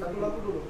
Satu lagu dulu.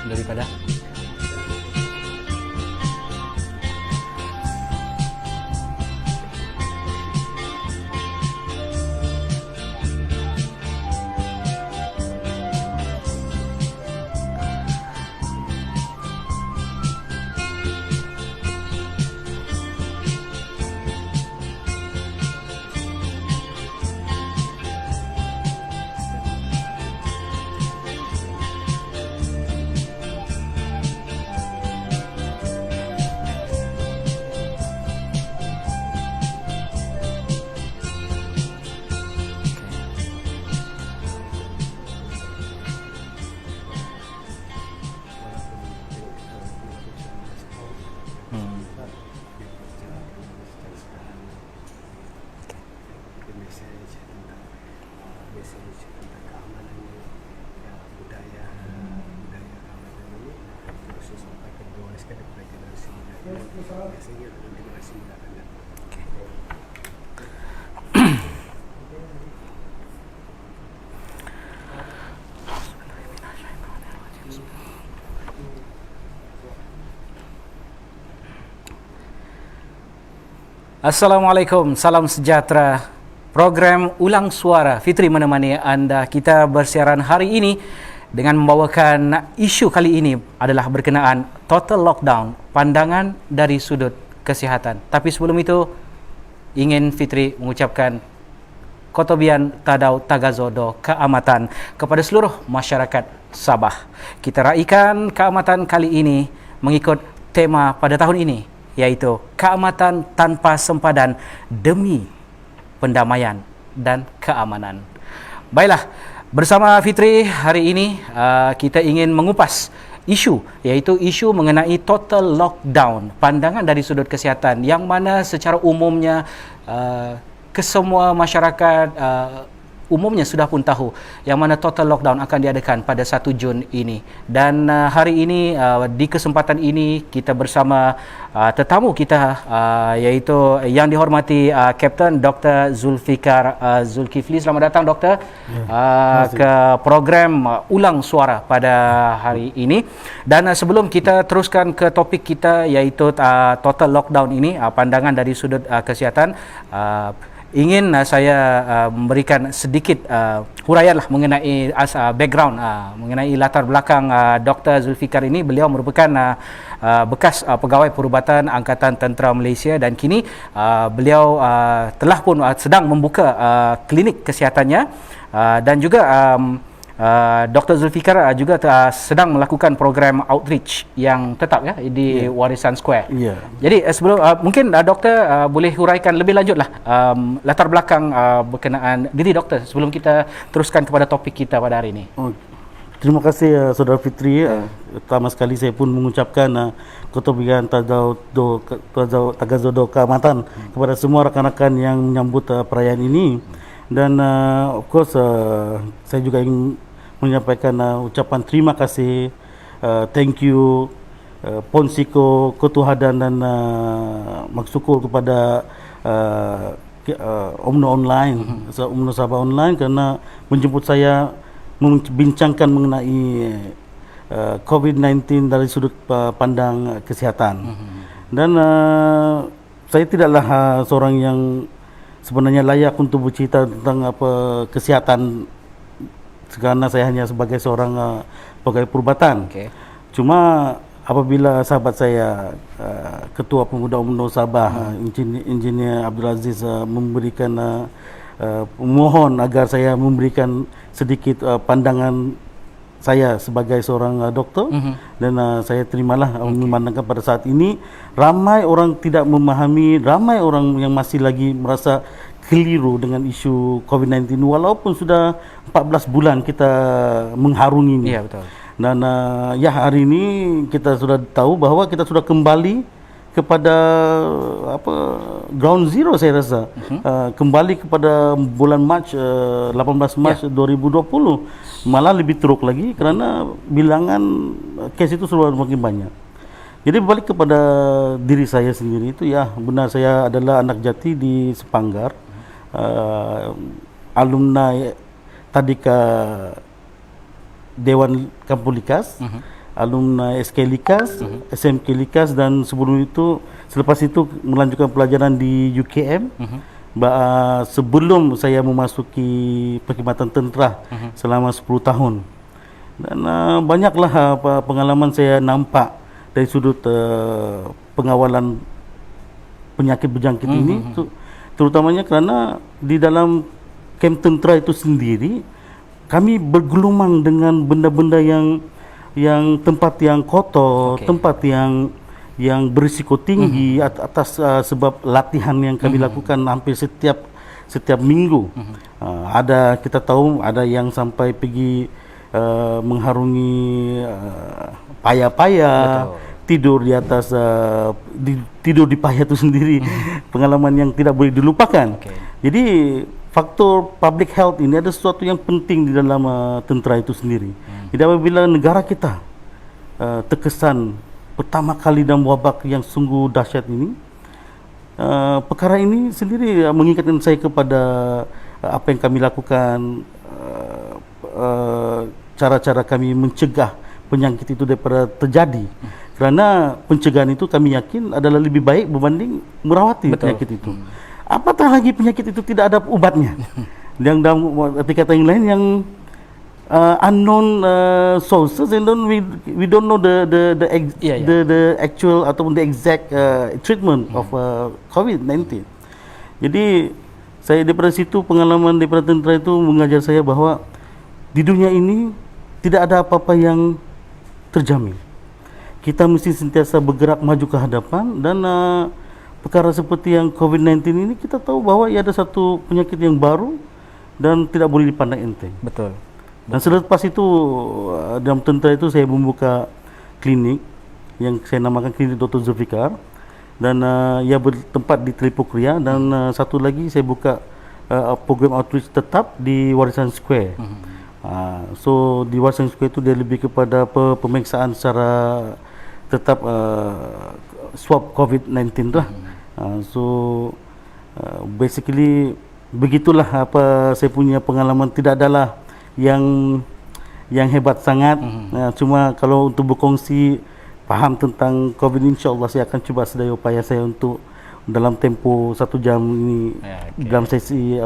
Daripada tentang keamanan ya, budaya ini terus disampaikan diwariskan kepada generasi muda. Biasanya generasi muda akan datang. Assalamualaikum, salam sejahtera Program Ulang Suara Fitri menemani anda. Kita bersiaran hari ini dengan membawakan isu kali ini adalah berkenaan total lockdown, pandangan dari sudut kesihatan. Tapi sebelum itu, ingin Fitri mengucapkan Kotobian Tadau Tagazodo Keamatan kepada seluruh masyarakat Sabah. Kita raikan keamatan kali ini mengikut tema pada tahun ini, iaitu keamatan tanpa sempadan demi pendamaian dan keamanan. Baiklah, bersama Fitri hari ini kita ingin mengupas isu, iaitu isu mengenai total lockdown, pandangan dari sudut kesihatan, yang mana secara umumnya kesemua masyarakat umumnya sudah pun tahu yang mana total lockdown akan diadakan pada 1 Jun ini. Dan hari ini di kesempatan ini kita bersama tetamu kita iaitu yang dihormati Kapten Dr. Zulfikar Zulkifli. Selamat datang Doktor ke program Ulang Suara pada hari ini. Dan sebelum kita teruskan ke topik kita iaitu total lockdown ini, pandangan dari sudut kesihatan, ingin saya memberikan sedikit huraianlah mengenai background, mengenai latar belakang Dr. Zulfikar ini. Beliau merupakan bekas pegawai perubatan Angkatan Tentera Malaysia dan kini beliau telah pun sedang membuka klinik kesihatannya, dan juga Dr. Zulfikar juga sedang melakukan program outreach yang tetap di Warisan Square. Jadi sebelum mungkin doktor boleh huraikan lebih lanjutlah latar belakang berkenaan diri doktor sebelum kita teruskan kepada topik kita pada hari ini. Terima kasih Saudara Fitri. Pertama sekali saya pun mengucapkan Kotobian Tagazodo Keamatan kepada semua rakan-rakan yang menyambut perayaan ini. Dan of course saya juga ingin menyampaikan ucapan terima kasih, thank you, Ponsiko, Ketuhadan dan maksyukur kepada UMNO Online, UMNO Sabah Online kerana menjemput saya membincangkan mengenai COVID-19 dari sudut pandang kesihatan. Dan saya tidaklah seorang yang sebenarnya layak untuk bercerita tentang kesihatan, kerana saya hanya sebagai seorang pegawai perubatan. Cuma apabila sahabat saya Ketua Pemuda UMNO Sabah, Engineer Abdul Aziz memberikan mohon agar saya memberikan sedikit pandangan saya sebagai seorang doktor, dan saya terimalah. Memandangkan pada saat ini ramai orang tidak memahami, ramai orang yang masih lagi merasa keliru dengan isu COVID-19 walaupun sudah 14 bulan kita mengharungi ini. Ya, betul. Dan hari ini kita sudah tahu bahawa kita sudah kembali kepada ground zero, saya rasa. Kembali kepada bulan Mac, 18 Mac 2020, malah lebih teruk lagi kerana bilangan kes itu sudah makin banyak. Jadi balik kepada diri saya sendiri itu, benar saya adalah anak jati di Sepanggar, alumni Tadika Dewan Kampung Likas, alumni SK Likas, SMK Likas, dan selepas itu melanjutkan pelajaran di UKM. Sebelum saya memasuki perkhidmatan tentera selama 10 tahun. Dan banyaklah pengalaman saya nampak dari sudut pengawalan penyakit berjangkit ini, terutamanya kerana di dalam kem tentera itu sendiri kami bergelumang dengan benda-benda yang tempat yang kotor, tempat yang berisiko tinggi atas sebab latihan yang kami lakukan hampir setiap minggu. Ada, kita tahu ada yang sampai pergi mengharungi paya-paya, tidur di atas tidur di paya itu sendiri. Pengalaman yang tidak boleh dilupakan. Jadi faktor public health ini ada sesuatu yang penting di dalam tentera itu sendiri. Jadi apabila negara kita terkesan pertama kali dalam wabak yang sungguh dahsyat ini, perkara ini sendiri mengingatkan saya kepada apa yang kami lakukan, cara-cara kami mencegah penyakit itu daripada terjadi. Kerana pencegahan itu kami yakin adalah lebih baik berbanding merawati penyakit itu. apatah lagi penyakit itu tidak ada obatnya. Yang dalam arti kata yang lain yang unknown sources, and then we don't know the actual ataupun the exact treatment of COVID-19. Jadi saya daripada situ, pengalaman daripada tentera itu mengajar saya bahawa di dunia ini tidak ada apa-apa yang terjamin. Kita mesti sentiasa bergerak maju ke hadapan, dan perkara seperti yang COVID-19 ini kita tahu bahawa ia ada satu penyakit yang baru dan tidak boleh dipandang enteng. Betul. Dan selepas itu dalam tentera itu saya membuka klinik yang saya namakan klinik Dr. Zulfikar, dan ia bertempat di Telipuk Ria, dan satu lagi saya buka program outreach tetap di Warisan Square. So di Warisan Square itu dia lebih kepada pemeriksaan secara tetap swab COVID-19 lah. So basically begitulah apa saya punya pengalaman. Tidak adalah yang hebat sangat. Cuma kalau untuk berkongsi faham tentang COVID, insya-Allah saya akan cuba sedaya upaya saya untuk dalam tempoh 1 jam ini dalam sesi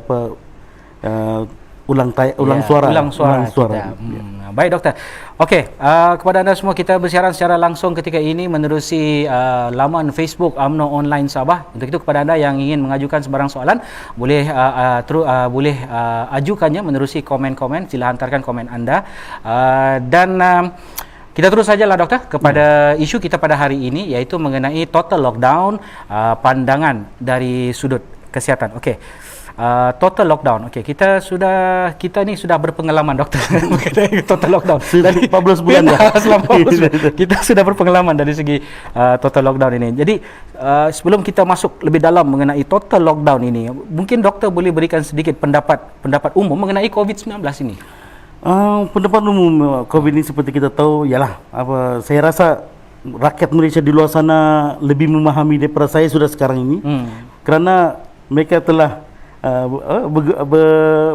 ulang suara. Baik doktor. Okey, kepada anda semua, kita bersiaran secara langsung ketika ini menerusi laman Facebook UMNO Online Sabah. Untuk itu kepada anda yang ingin mengajukan sebarang soalan, boleh ajukannya menerusi komen-komen. Sila hantarkan komen anda. Dan kita terus sajalah doktor kepada isu kita pada hari ini, iaitu mengenai total lockdown, pandangan dari sudut kesihatan. Okey. Total lockdown. Okey, kita ni sudah berpengalaman doktor mengenai total lockdown. Dari 14 bulan dah. Selama 14 bulan. Kita sudah berpengalaman dari segi total lockdown ini. Jadi sebelum kita masuk lebih dalam mengenai total lockdown ini, mungkin doktor boleh berikan sedikit pendapat umum mengenai COVID-19 ini. Pendapat umum COVID ini seperti kita tahu ialah saya rasa rakyat Malaysia di luar sana lebih memahami daripada saya sudah sekarang ini, kerana mereka telah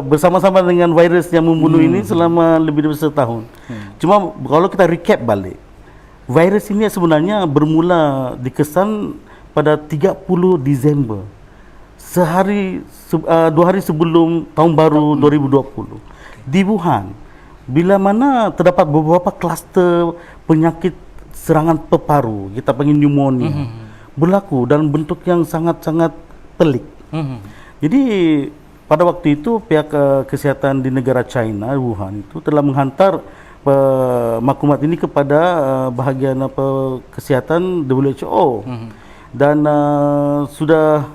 bersama-sama dengan virus yang membunuh ini selama lebih dari setahun. Cuma kalau kita recap balik, virus ini sebenarnya bermula dikesan pada 30 Disember, 2 hari sebelum tahun baru 2020 di Wuhan, bila mana terdapat beberapa kluster penyakit serangan paru, kita panggil pneumonia, berlaku dalam bentuk yang sangat-sangat pelik. Jadi pada waktu itu pihak kesihatan di negara China, Wuhan itu telah menghantar maklumat ini kepada bahagian kesihatan WHO. Dan sudah,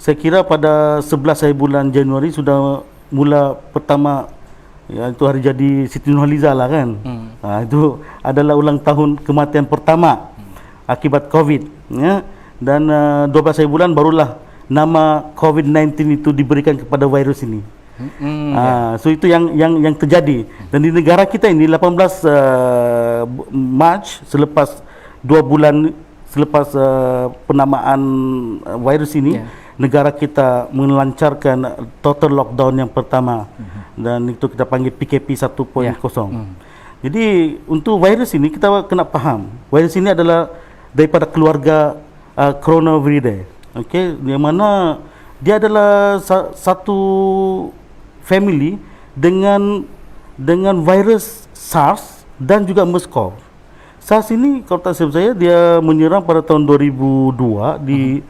saya kira pada 11 hari bulan Januari sudah mula pertama, itu hari jadi Siti Nurhaliza lah kan. Itu adalah ulang tahun kematian pertama akibat COVID, ya. Dan 12 hari bulan barulah nama COVID-19 itu diberikan kepada virus ini. So itu yang terjadi. Dan di negara kita ini 18 Mac, selepas 2 bulan selepas penamaan virus ini, negara kita melancarkan total lockdown yang pertama, dan itu kita panggil PKP 1.0. Jadi untuk virus ini kita kena faham, virus ini adalah daripada keluarga Coronaviridae. Okey, yang mana dia adalah satu family dengan virus SARS dan juga MERS-CoV. SARS ini kalau tak silap saya dia menyerang pada tahun 2002 di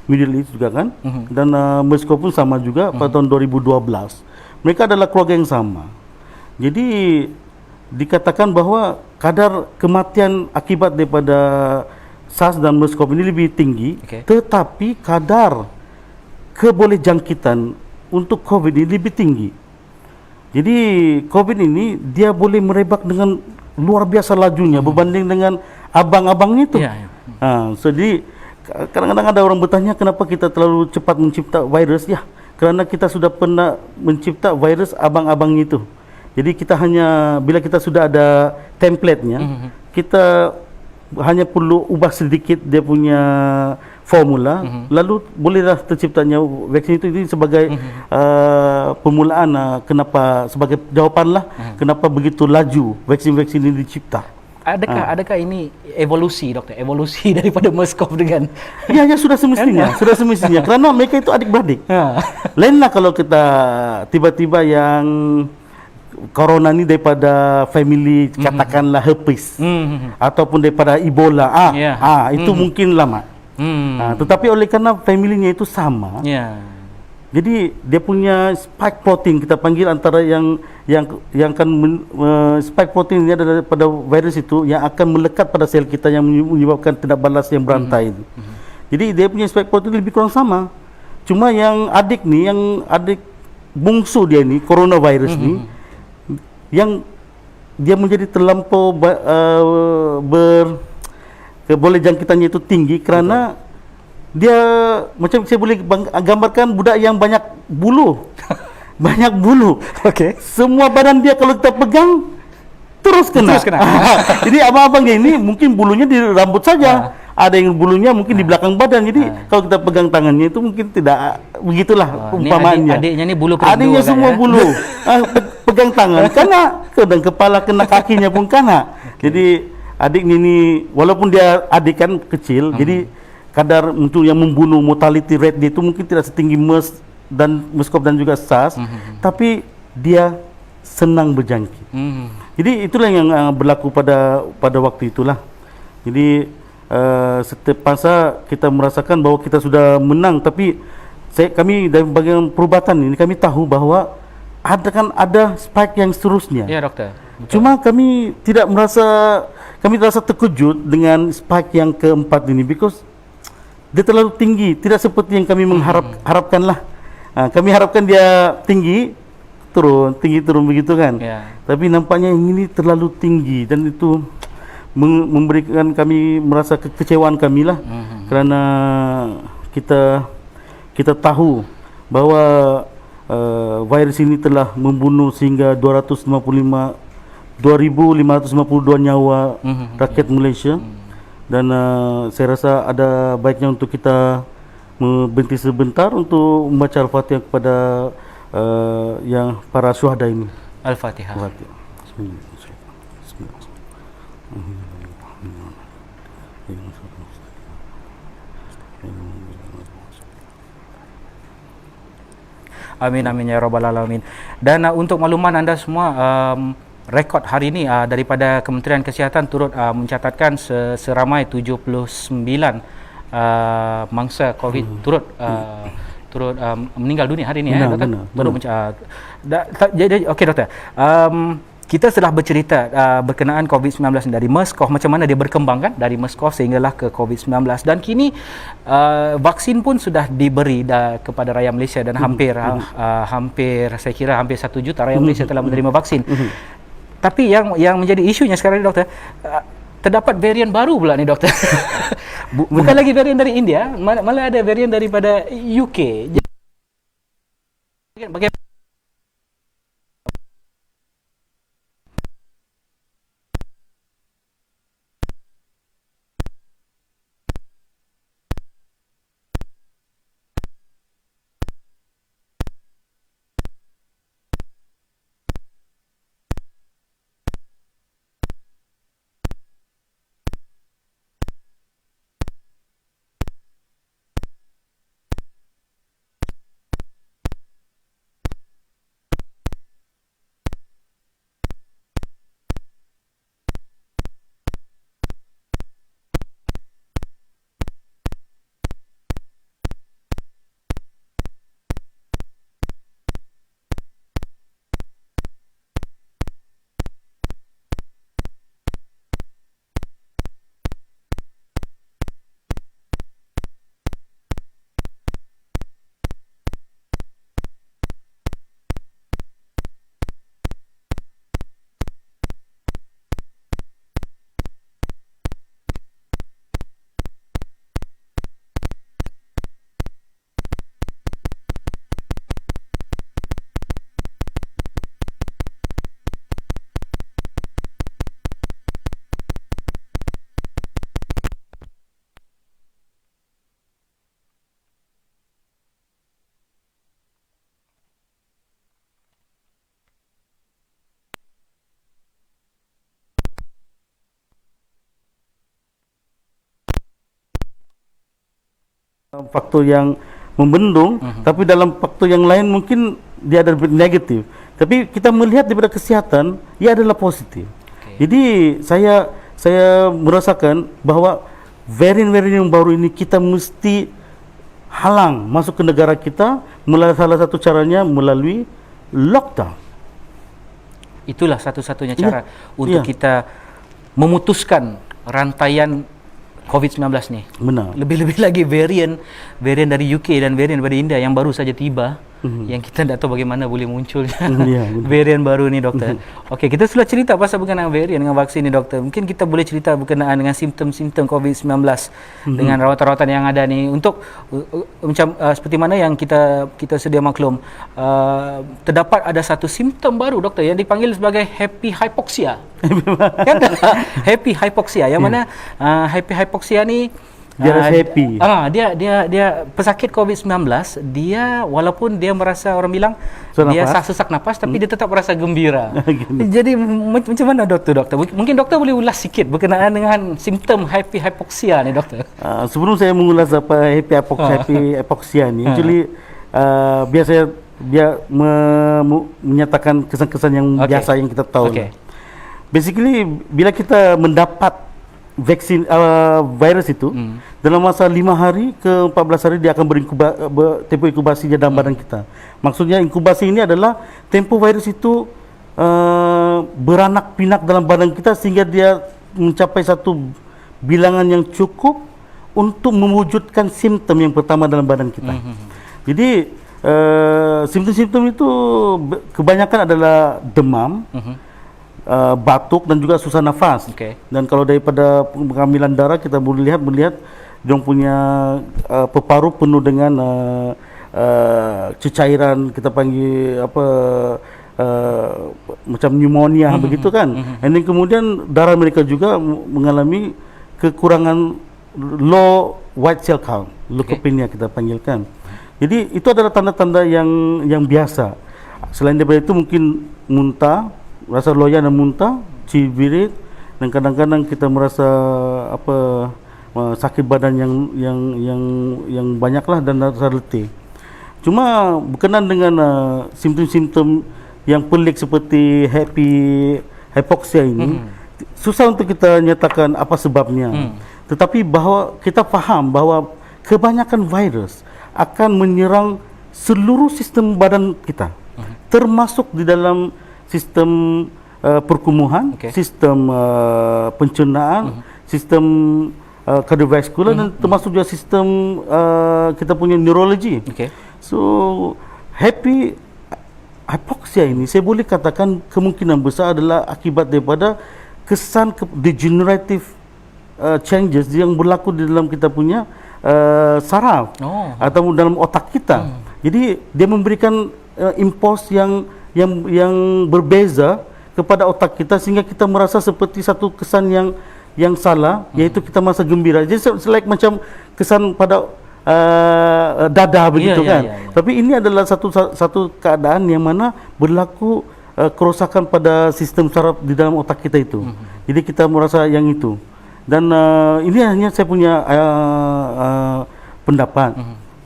Middle East juga kan. Dan MERS-CoV pun sama juga pada tahun 2012. Mereka adalah keluarga yang sama. Jadi dikatakan bahawa kadar kematian akibat daripada SARS dan MERS-CoV ini lebih tinggi, tetapi kadar kebolehjangkitan untuk COVID ini lebih tinggi. Jadi COVID ini dia boleh merebak dengan luar biasa lajunya berbanding dengan abang-abangnya itu. So jadi kadang-kadang ada orang bertanya kenapa kita terlalu cepat mencipta virus. Ya, kerana kita sudah pernah mencipta virus abang-abangnya itu. Jadi kita hanya, bila kita sudah ada template-nya, kita hanya perlu ubah sedikit dia punya formula, lalu bolehlah terciptanya vaksin itu. Ini sebagai permulaan kenapa, sebagai jawapanlah kenapa begitu laju vaksin-vaksin ini dicipta. Adakah ini evolusi, doktor? Evolusi daripada MERS-CoV dengan Ya, sudah semestinya, sudah semestinya. Kerana mereka itu adik-beradik. Lainlah kalau kita tiba-tiba yang corona ni daripada family katakanlah herpes ataupun daripada Ebola. Itu mungkin lama. Tetapi oleh kerana familinya itu sama. Jadi dia punya spike protein, kita panggil antara yang akan spike protein ini adalah pada virus itu yang akan melekat pada sel kita yang menyebabkan tindak balas yang berantai itu. Jadi dia punya spike protein lebih kurang sama. Cuma yang adik bungsu dia ni, coronavirus ni, yang dia menjadi terlampau boleh jangkitannya itu tinggi kerana dia macam saya boleh gambarkan budak yang banyak bulu. Banyak bulu. Okey. Semua badan dia kalau kita pegang terus kena. Jadi abang-abang ini mungkin bulunya di rambut saja. Ada yang bulunya mungkin di belakang badan. Jadi kalau kita pegang tangannya itu mungkin tidak begitulah umpamaannya. Adiknya ni bulu kerindu. Adiknya semua bulu. Pegang tangan kena, dan kepala kena, kakinya pun kena. Jadi adik ini walaupun dia adik kan kecil, jadi kadar untuk yang membunuh mortality rate dia itu mungkin tidak setinggi MERS-CoV dan juga SARS, tapi dia senang berjangkit. Jadi itulah yang berlaku pada waktu itulah. Jadi setiap masa kita merasakan bahawa kita sudah menang, tapi kami dari bagian perubatan ini kami tahu bahawa ada spike yang seterusnya. Ya, doktor. Betul. Cuma kami terasa terkejut dengan spike yang keempat ini because dia terlalu tinggi, tidak seperti yang kami harapkan lah. Kami harapkan dia tinggi turun begitu kan. Tapi nampaknya yang ini terlalu tinggi dan itu memberikan kami merasa kekecewaan kami lah. Kerana kita tahu bahawa virus ini telah membunuh sehingga 2,552 nyawa rakyat Malaysia. Dan saya rasa ada baiknya untuk kita berhenti sebentar untuk membaca Al-Fatihah kepada yang para syuhada ini. Al-Fatihah. Amin amin ya rabbal alamin. Dan untuk makluman anda semua, rekod hari ini daripada Kementerian Kesihatan turut mencatatkan seramai 79 mangsa COVID turut meninggal dunia hari ini. Jadi okey doktor. Kita telah bercerita berkenaan COVID-19 dari MERS-CoV, macam mana dia berkembang kan dari MERS-CoV sehinggalah ke COVID-19, dan kini vaksin pun sudah diberi kepada rakyat Malaysia dan hampir saya kira hampir 1 juta rakyat Malaysia telah menerima vaksin. Tapi yang menjadi isunya sekarang ni doktor, terdapat varian baru pula ni doktor. Bukan lagi varian dari India, malah ada varian daripada UK. Bagaimana faktor yang membendung, tapi dalam faktor yang lain mungkin dia ada negatif. Tapi kita melihat daripada kesihatan, ia adalah positif. Jadi saya merasakan bahawa varian-varian yang baru ini kita mesti halang masuk ke negara kita melalui salah satu caranya melalui lockdown. Itulah satu-satunya cara untuk kita memutuskan rantaian COVID-19 nih. Benar. Lebih-lebih lagi varian dari UK dan varian dari India yang baru saja tiba, yang kita tidak tahu bagaimana boleh munculnya varian baru ni, doktor. Okey, kita sudah cerita pasal berkenaan varian dengan vaksin ni, doktor. Mungkin kita boleh cerita berkenaan dengan simptom-simptom COVID-19 dengan rawatan-rawatan yang ada ni untuk macam seperti mana yang kita sedia maklum, terdapat ada satu simptom baru, doktor, yang dipanggil sebagai happy hypoxia. Kan? Happy hypoxia yang mana happy hypoxia ni dia rasa happy. Dia pesakit COVID-19, dia walaupun dia merasa, orang bilang dia sesak napas, tapi dia tetap merasa gembira. Jadi macam mana doktor? Mungkin doktor boleh ulas sikit berkenaan dengan simptom happy hypoxia ni, doktor. Sebelum saya mengulas apa happy hypoxia ni, actually biasanya dia menyatakan kesan-kesan yang biasa yang kita tahu. Basically bila kita mendapat vaksin virus itu, dalam masa 5 hari ke 14 hari dia akan tempoh inkubasi dalam badan kita. Maksudnya inkubasi ini adalah tempoh virus itu beranak pinak dalam badan kita sehingga dia mencapai satu bilangan yang cukup untuk mewujudkan simptom yang pertama dalam badan kita. Jadi simptom-simptom itu kebanyakan adalah demam, batuk dan juga susah nafas. Dan kalau daripada pengambilan darah kita boleh melihat dia punya paru penuh dengan cecairan, kita panggil apa macam pneumonia begitu kan. And then kemudian darah mereka juga mengalami kekurangan low white cell count, leukopenia kita panggilkan. Jadi itu adalah tanda-tanda yang biasa. Selain daripada itu mungkin muntah, rasa loya dan muntah, cibirit, dan kadang-kadang kita merasa sakit badan yang banyaklah dan rasa letih. Cuma berkenaan dengan simptom-simptom yang pelik seperti happy hypoxia ini, susah untuk kita nyatakan apa sebabnya. Tetapi bahawa kita faham bahawa kebanyakan virus akan menyerang seluruh sistem badan kita, termasuk di dalam sistem perkumuhan, sistem pencernaan, sistem kardiovaskular, dan termasuk juga sistem kita punya neurologi. So happy hypoxia ini saya boleh katakan kemungkinan besar adalah akibat daripada kesan degenerative changes yang berlaku di dalam kita punya saraf atau dalam otak kita. Jadi dia memberikan impuls yang berbeza kepada otak kita sehingga kita merasa seperti satu kesan yang salah, iaitu kita merasa gembira. Jadi like macam kesan pada dadah begitu kan. Tapi ini adalah satu keadaan yang mana berlaku kerosakan pada sistem saraf di dalam otak kita itu. Jadi kita merasa yang itu. Dan ini hanya saya punya pendapat.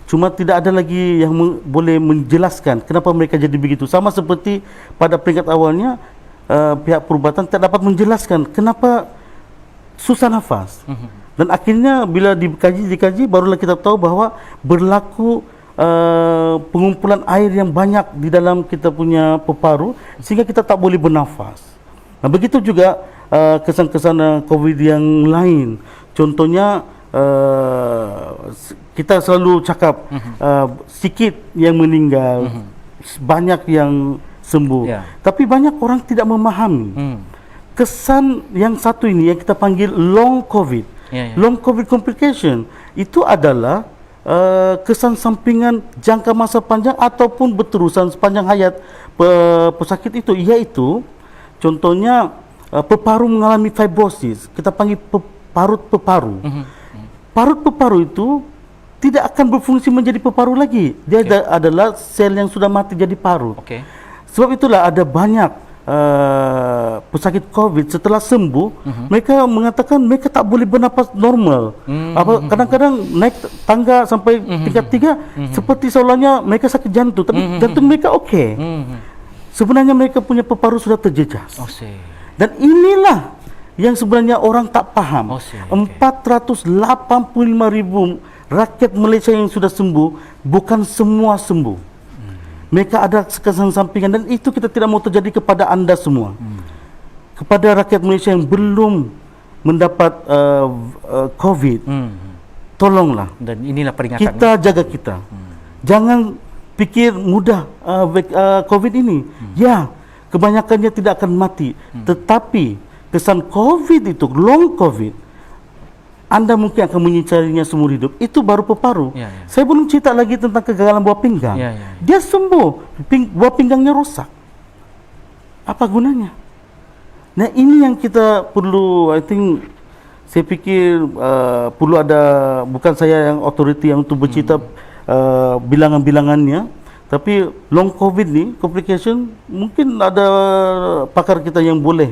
Cuma tidak ada lagi yang boleh menjelaskan kenapa mereka jadi begitu. Sama seperti pada peringkat awalnya pihak perubatan tak dapat menjelaskan kenapa susah nafas. Dan akhirnya bila dikaji barulah kita tahu bahawa berlaku pengumpulan air yang banyak di dalam kita punya paru sehingga kita tak boleh bernafas. Nah, begitu juga kesan-kesan COVID yang lain. Contohnya kita selalu cakap sikit yang meninggal, banyak yang sembuh. Tapi banyak orang tidak memahami kesan yang satu ini yang kita panggil long COVID, long COVID complication. Itu adalah kesan sampingan jangka masa panjang ataupun berterusan sepanjang hayat pesakit itu, iaitu contohnya peparu mengalami fibrosis, kita panggil parut peparu. Parut peparu itu tidak akan berfungsi menjadi peparu lagi. Dia adalah sel yang sudah mati jadi paru. Sebab itulah ada banyak pesakit COVID setelah sembuh, mereka mengatakan mereka tak boleh bernafas normal. Kadang-kadang naik tangga sampai tingkat 3 seperti seolahnya mereka sakit jantung, tapi jantung mereka okey. Sebenarnya mereka punya paru sudah terjejas. Dan inilah yang sebenarnya orang tak faham. 485,000 rakyat Malaysia yang sudah sembuh, bukan semua sembuh. Mereka ada kesan sampingan, dan itu kita tidak mau terjadi kepada anda semua. Kepada rakyat Malaysia yang belum mendapat COVID, tolonglah. Dan inilah peringatan. Kita jaga kita. Jangan pikir mudah COVID ini. Ya, kebanyakannya tidak akan mati. Tetapi kesan COVID itu, long COVID, anda mungkin akan menyicarinya seumur hidup. Itu baru peparu. Saya belum cerita lagi tentang kegagalan buah pinggang. Dia sembuh, buah pinggangnya rosak. Apa gunanya? Nah, ini yang kita perlu, saya pikir perlu ada, bukan saya yang authority yang untuk bercerita bilangan-bilangannya, tapi long COVID ni, complication, mungkin ada pakar kita yang boleh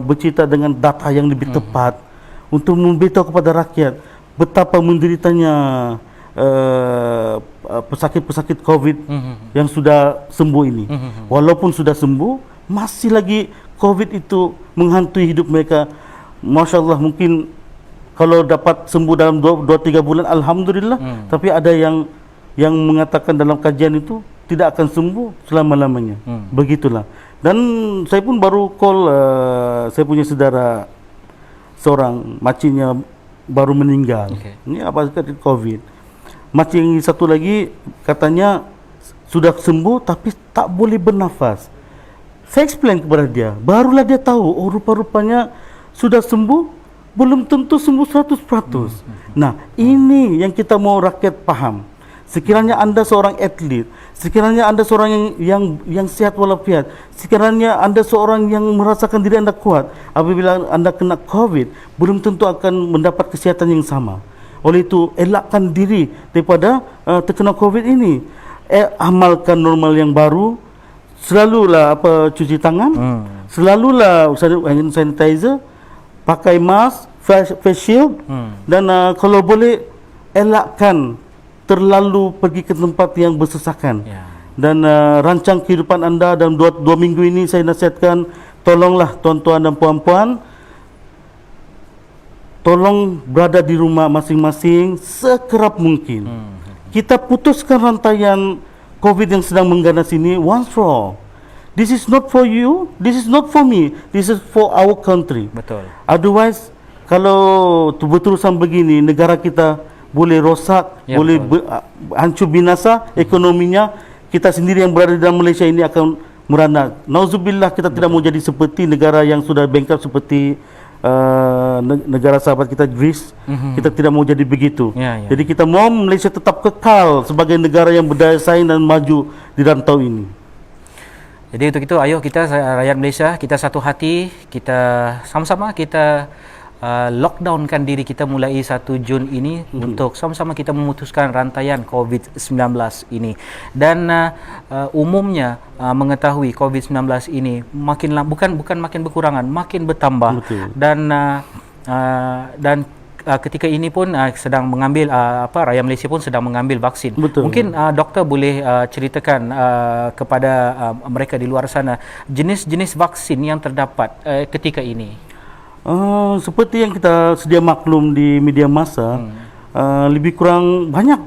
bercerita dengan data yang lebih tepat, untuk memberitahu kepada rakyat betapa menderitanya pesakit-pesakit COVID yang sudah sembuh ini. Walaupun sudah sembuh, masih lagi COVID itu menghantui hidup mereka. Masya Allah, mungkin kalau dapat sembuh dalam 2-3 bulan, Alhamdulillah. Tapi ada yang mengatakan dalam kajian itu tidak akan sembuh selama-lamanya. Begitulah. Dan saya pun baru call saya punya saudara, seorang makciknya baru meninggal. Ini apa sakit COVID. Makcik yang satu lagi katanya sudah sembuh tapi tak boleh bernafas. Saya explain kepada dia, barulah dia tahu, oh rupa-rupanya sudah sembuh, belum tentu sembuh 100%. Nah, ini yang kita mau rakyat faham. Sekiranya anda seorang atlet, sekiranya anda seorang yang sehat walafiat, sekiranya anda seorang yang merasakan diri anda kuat, apabila anda kena COVID, belum tentu akan mendapat kesihatan yang sama. Oleh itu, elakkan diri daripada terkena COVID ini. Amalkan normal yang baru, selalulah cuci tangan, selalulah hand sanitizer, pakai mask, face shield, dan kalau boleh elakkan terlalu pergi ke tempat yang bersesakan. Dan rancang kehidupan anda dalam 2 minggu ini, saya nasihatkan, tolonglah tuan-tuan dan puan-puan, tolong berada di rumah masing-masing sekerap mungkin. Kita putuskan rantaian COVID yang sedang mengganas ini once for all. This is not for you, this is not for me, this is for our country. Betul. Otherwise, kalau berterusan begini, negara kita boleh rosak, boleh hancur binasa ekonominya. Kita sendiri yang berada di dalam Malaysia ini akan merana. Nauzubillah, kita tidak mau jadi seperti negara yang sudah bankrupt seperti negara sahabat kita Greece. Kita tidak mau jadi begitu. Jadi kita mau Malaysia tetap kekal sebagai negara yang berdaya saing dan maju di rantau ini. Jadi untuk itu, ayo kita rakyat Malaysia, kita satu hati, kita sama-sama kita lockdownkan diri kita mulai 1 Jun ini untuk sama-sama kita memutuskan rantaian COVID-19 ini. Dan umumnya mengetahui COVID-19 ini bukan makin berkurangan, makin bertambah. Betul. Dan ketika ini pun sedang mengambil rakyat Malaysia pun sedang mengambil vaksin. Betul. Mungkin doktor boleh ceritakan kepada mereka di luar sana jenis-jenis vaksin yang terdapat ketika ini. Seperti yang kita sedia maklum di media massa, lebih kurang banyak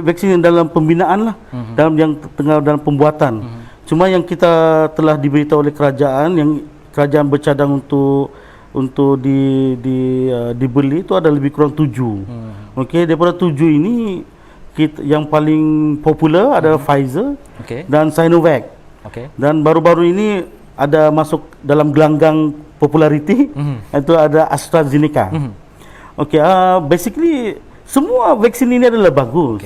vaksin yang dalam pembinaan lah, yang tengah dalam pembuatan. Cuma yang kita telah diberitahu oleh kerajaan, yang kerajaan bercadang untuk dibeli itu ada lebih kurang 7. Okey, daripada 7 ini yang paling popular adalah Pfizer dan Sinovac. Dan baru-baru ini ada masuk dalam gelanggang populariti, itu ada AstraZeneca. Basically semua vaksin ini adalah bagus.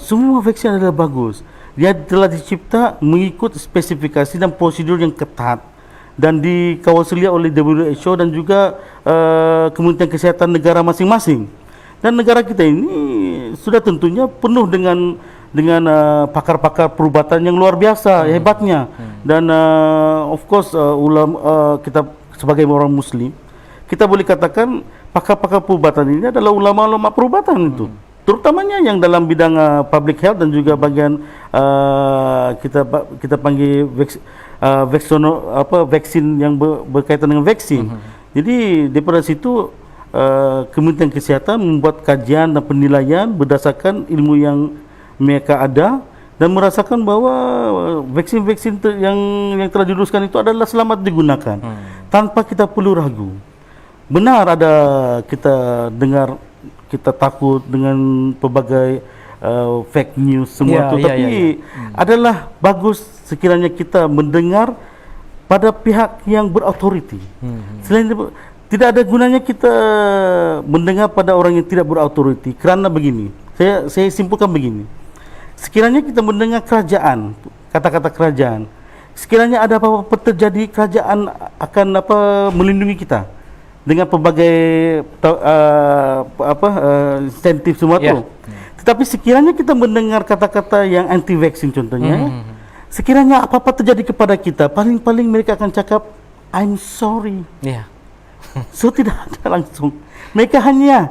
Semua vaksin adalah bagus. Dia telah dicipta mengikut spesifikasi dan prosedur yang ketat dan dikawal selia oleh WHO dan juga Kementerian Kesihatan negara masing-masing. Dan negara kita ini sudah tentunya penuh dengan pakar-pakar perubatan yang luar biasa hebatnya. Dan of course kita sebagai orang Muslim, kita boleh katakan pakar-pakar perubatan ini adalah ulama-ulama perubatan itu, terutamanya yang dalam bidang public health dan juga bagian kita panggil vaksin yang berkaitan dengan vaksin. Jadi daripada situ Kementerian Kesihatan membuat kajian dan penilaian berdasarkan ilmu yang mereka ada dan merasakan bahawa vaksin-vaksin yang telah diluluskan itu adalah selamat digunakan tanpa kita perlu ragu. Benar ada kita dengar, kita takut dengan pelbagai fake news semua itu, tapi adalah bagus sekiranya kita mendengar pada pihak yang berautoriti. Selain itu, tidak ada gunanya kita mendengar pada orang yang tidak berautoriti, kerana begini, saya simpulkan begini. Sekiranya kita mendengar kerajaan, kata-kata kerajaan, sekiranya ada apa-apa terjadi, kerajaan akan melindungi kita dengan pelbagai insentif semua tu. Tetapi sekiranya kita mendengar kata-kata yang anti vaksin contohnya, sekiranya apa-apa terjadi kepada kita, paling-paling mereka akan cakap I'm sorry. So tidak ada langsung. Mereka hanya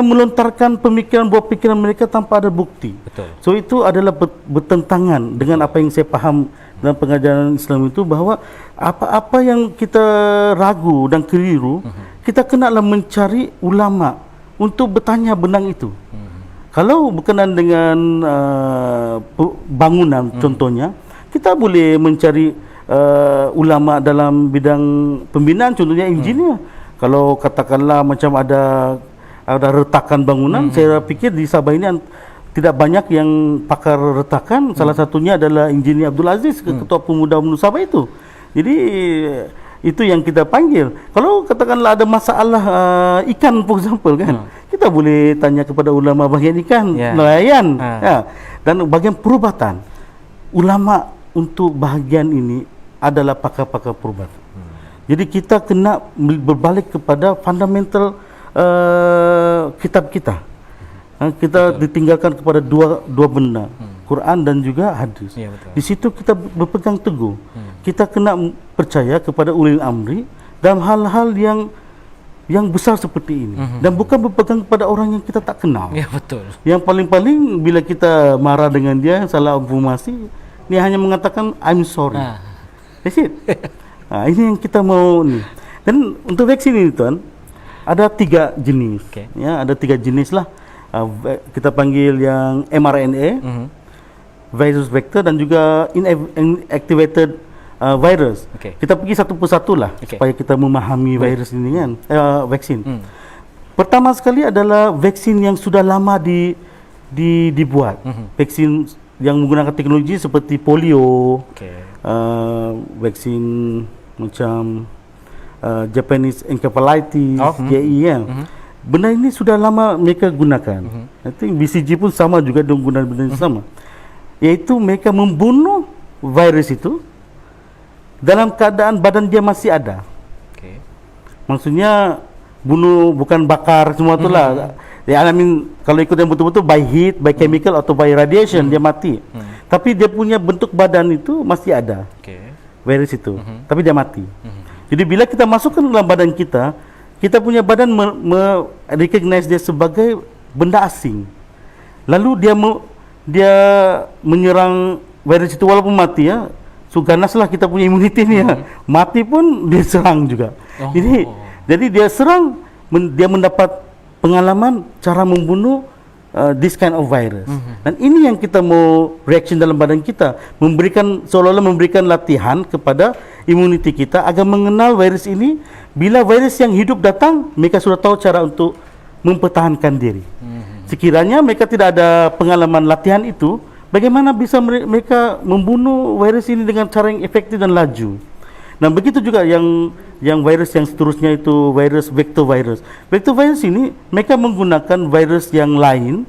melontarkan pemikiran, buah pikiran mereka tanpa ada bukti. Betul. So itu adalah bertentangan dengan apa yang saya faham dalam pengajaran Islam itu, bahawa apa-apa yang kita ragu dan keliru, kita kenalah mencari ulama untuk bertanya benang itu. Kalau berkenaan dengan bangunan contohnya, kita boleh mencari ulama dalam bidang pembinaan, contohnya engineer. Kalau katakanlah macam ada retakan bangunan, saya pikir di Sabah ini tidak banyak yang pakar retakan. Salah satunya adalah Engineer Abdul Aziz, Ketua Pemuda UMNO Sabah itu. Jadi itu yang kita panggil. Kalau katakanlah ada masalah ikan, for example kan, kita boleh tanya kepada ulama bagian ikan, nelayan, dan bagian perubatan. Ulama untuk bahagian ini adalah pakar-pakar perubatan. Jadi kita kena berbalik kepada fundamental kitab kita. Kita ditinggalkan kepada dua benda, Quran dan juga hadis. Di situ kita berpegang teguh. Kita kena percaya kepada ulil amri dalam hal-hal yang besar seperti ini, dan bukan berpegang kepada orang yang kita tak kenal. Betul. Yang paling-paling bila kita marah dengan dia, salah informasi, dia hanya mengatakan I'm sorry. That's it. Ini yang kita mau ni. Dan untuk vaksin ini tuan, ada 3 jenis. Ada 3 jenis lah. Kita panggil yang mRNA, virus vector, dan juga inactivated virus. Kita pergi satu persatu lah, supaya kita memahami virus ini kan, vaksin. Pertama sekali adalah vaksin yang sudah lama dibuat. Vaksin yang menggunakan teknologi seperti polio, vaksin macam Japanese encephalitis, JE kan. Benda ini sudah lama mereka gunakan. I think BCG pun sama juga dengan guna benda yang sama. Iaitu mereka membunuh virus itu dalam keadaan badan dia masih ada. Maksudnya bunuh, bukan bakar semua itulah. I mean, kalau ikut yang betul-betul by heat, by chemical atau by radiation, dia mati. Tapi dia punya bentuk badan itu masih ada. Virus itu. Tapi dia mati. Jadi bila kita masukkan dalam badan kita, kita punya badan recognize dia sebagai benda asing. Lalu dia menyerang virus itu walaupun mati ya. So ganaslah kita punya imuniti ni ya. Mati pun dia serang juga. Jadi dia serang, dia mendapat pengalaman cara membunuh this kind of virus. Dan ini yang kita mau reaction dalam badan kita, seolah-olah memberikan latihan kepada imuniti kita agar mengenal virus ini. Bila virus yang hidup datang, mereka sudah tahu cara untuk mempertahankan diri. Sekiranya mereka tidak ada pengalaman latihan itu, bagaimana bisa mereka membunuh virus ini dengan cara yang efektif dan laju. Dan begitu juga yang virus yang seterusnya itu virus vector virus. Vector virus ini mereka menggunakan virus yang lain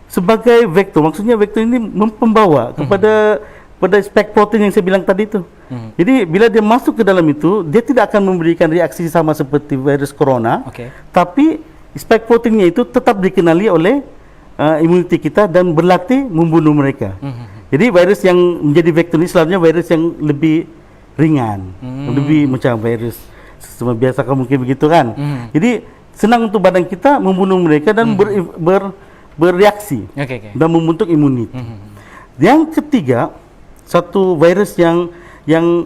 sebagai vektor. Maksudnya vektor ini membawa kepada spike protein yang saya bilang tadi itu. Jadi bila dia masuk ke dalam itu, dia tidak akan memberikan reaksi sama seperti virus corona. Tapi spike proteinnya itu tetap dikenali oleh imuniti kita dan berlatih membunuh mereka. Jadi virus yang menjadi vektor ini selalunya virus yang lebih ringan, lebih macam virus semua biasa mungkin begitu kan. Jadi senang untuk badan kita membunuh mereka dan bereaksi dan membentuk imuniti. Yang ketiga, satu virus yang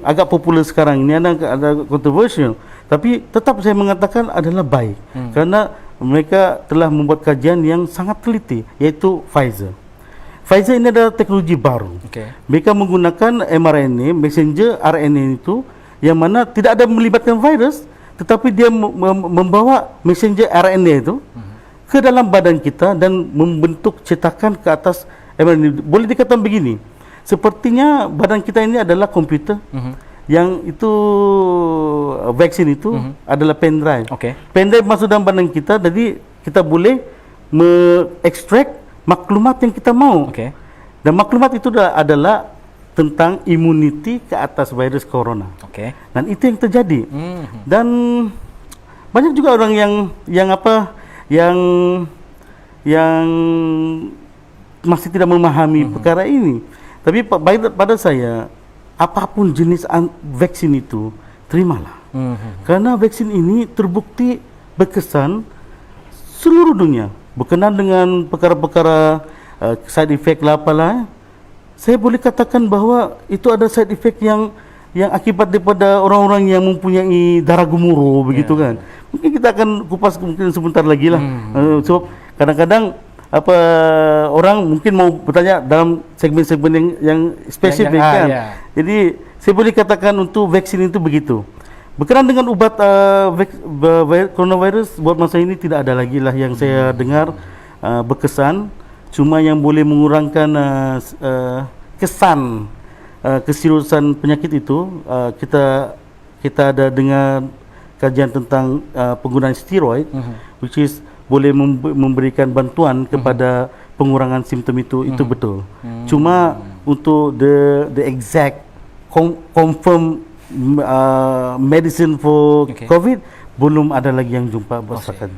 agak popular sekarang ini ada kontroversial, tapi tetap saya mengatakan adalah baik karena mereka telah membuat kajian yang sangat teliti, yaitu Pfizer. Pfizer ini adalah teknologi baru. Mereka menggunakan mRNA, messenger RNA itu, yang mana tidak ada melibatkan virus, tetapi dia membawa messenger RNA itu ke dalam badan kita dan membentuk cetakan ke atas mRNA. Boleh dikatakan begini, sepertinya badan kita ini adalah komputer, yang itu vaksin itu adalah pendrive. Pendrive masuk dalam badan kita, jadi kita boleh mengekstrak maklumat yang kita mau. Dan maklumat itu adalah tentang imuniti ke atas virus corona. Dan itu yang terjadi. Dan banyak juga orang yang masih tidak memahami perkara ini. Tapi pada saya, apapun jenis vaksin itu, terimalah. Karena vaksin ini terbukti berkesan seluruh dunia. Berkenaan dengan perkara-perkara side effect lah apalah, saya boleh katakan bahawa itu ada side effect yang akibat daripada orang-orang yang mempunyai darah gemuruh begitu kan. Mungkin kita akan kupas mungkin sebentar lagi lah. Sebab kadang-kadang orang mungkin mau bertanya dalam segmen-segmen yang spesifik kan. Jadi saya boleh katakan untuk vaksin itu begitu. Berkenaan dengan ubat coronavirus buat masa ini tidak ada lagi lah yang saya dengar berkesan. Cuma yang boleh mengurangkan kesan keseriusan penyakit itu, kita ada dengar kajian tentang penggunaan steroid, which is boleh memberikan bantuan kepada pengurangan simptom itu betul. Cuma untuk the exact confirm medicine for COVID belum ada lagi yang jumpa berdasarkan.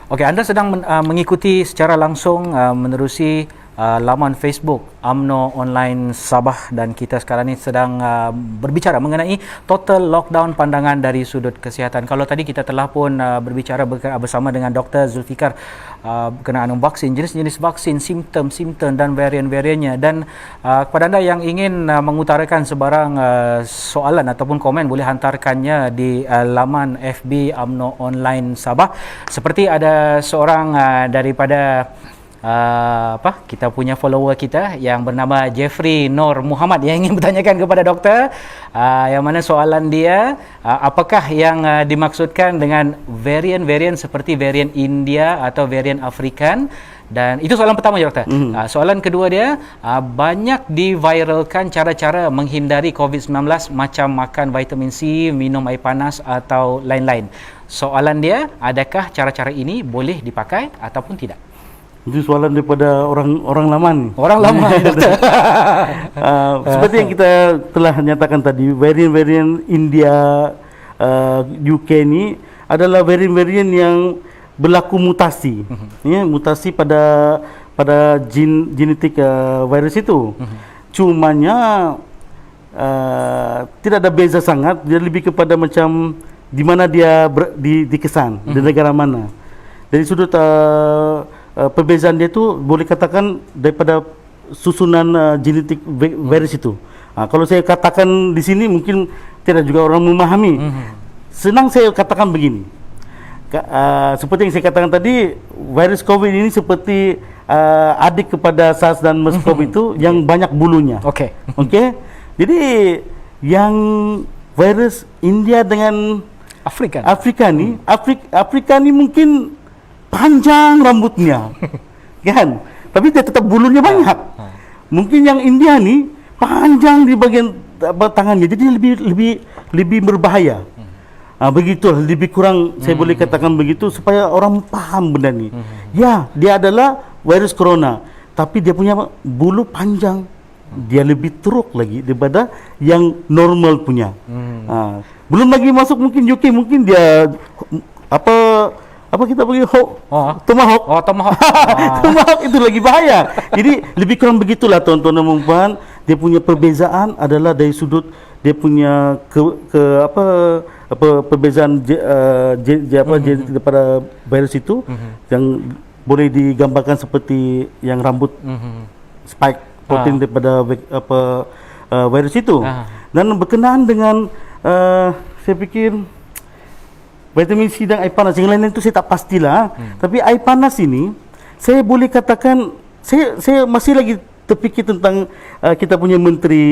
Okey, anda sedang mengikuti secara langsung menerusi laman Facebook UMNO Online Sabah, dan kita sekarang ni sedang berbicara mengenai total lockdown pandangan dari sudut kesihatan. Kalau tadi kita telah pun berbicara bersama dengan Dr. Zulfikar berkenaan vaksin, jenis-jenis vaksin, simptom-simptom dan varian-variannya, dan kepada anda yang ingin mengutarakan sebarang soalan ataupun komen, boleh hantarkannya di laman FB UMNO Online Sabah. Seperti ada seorang daripada kita punya follower kita yang bernama Jeffrey Nur Muhammad yang ingin bertanyakan kepada doktor, yang mana soalan dia, apakah yang dimaksudkan dengan varian-varian seperti varian India atau varian Afrikan. Dan itu soalan pertama, doktor. Soalan kedua dia, banyak diviralkan cara-cara menghindari COVID-19 macam makan vitamin C, minum air panas atau lain-lain. Soalan dia, adakah cara-cara ini boleh dipakai ataupun tidak? Itu soalan daripada orang lama ni. Orang lama. Seperti yang kita telah nyatakan tadi, varian-varian India, UK ni adalah varian-varian yang berlaku mutasi. Mutasi pada genetik virus itu. Cumanya tidak ada beza sangat. Dia lebih kepada macam di mana dia dikesan, di negara mana. Dari sudut perbezaan dia tu boleh katakan daripada susunan genetik virus itu. Kalau saya katakan di sini mungkin tidak juga orang memahami. Senang saya katakan begini. Seperti yang saya katakan tadi, virus COVID ini seperti adik kepada SARS dan MERS-CoV itu yang banyak bulunya. Okey. Jadi yang virus India dengan Afrika ni mungkin panjang rambutnya, kan? Tapi dia tetap bulunya banyak. Mungkin yang India ni panjang di bagian tangannya, jadi lebih berbahaya. Begitulah, lebih kurang saya boleh katakan begitu supaya orang paham benda ni. Ya, dia adalah virus corona, tapi dia punya bulu panjang. Dia lebih teruk lagi daripada yang normal punya. Belum lagi masuk mungkin UK, mungkin dia apa kita panggil tomahawk. Oh, tomahawk. Tomahawk itu lagi bahaya. Jadi lebih kurang begitulah tuan-tuan dan puan. Dia punya perbezaan adalah dari sudut dia punya perbezaan genetik daripada virus itu yang boleh digambarkan seperti yang rambut spike protein daripada virus itu. Dan berkenaan dengan saya fikir vitamin C dan air panas, yang lain itu saya tak pastilah. Tapi air panas ini saya boleh katakan saya masih lagi terfikir tentang kita punya menteri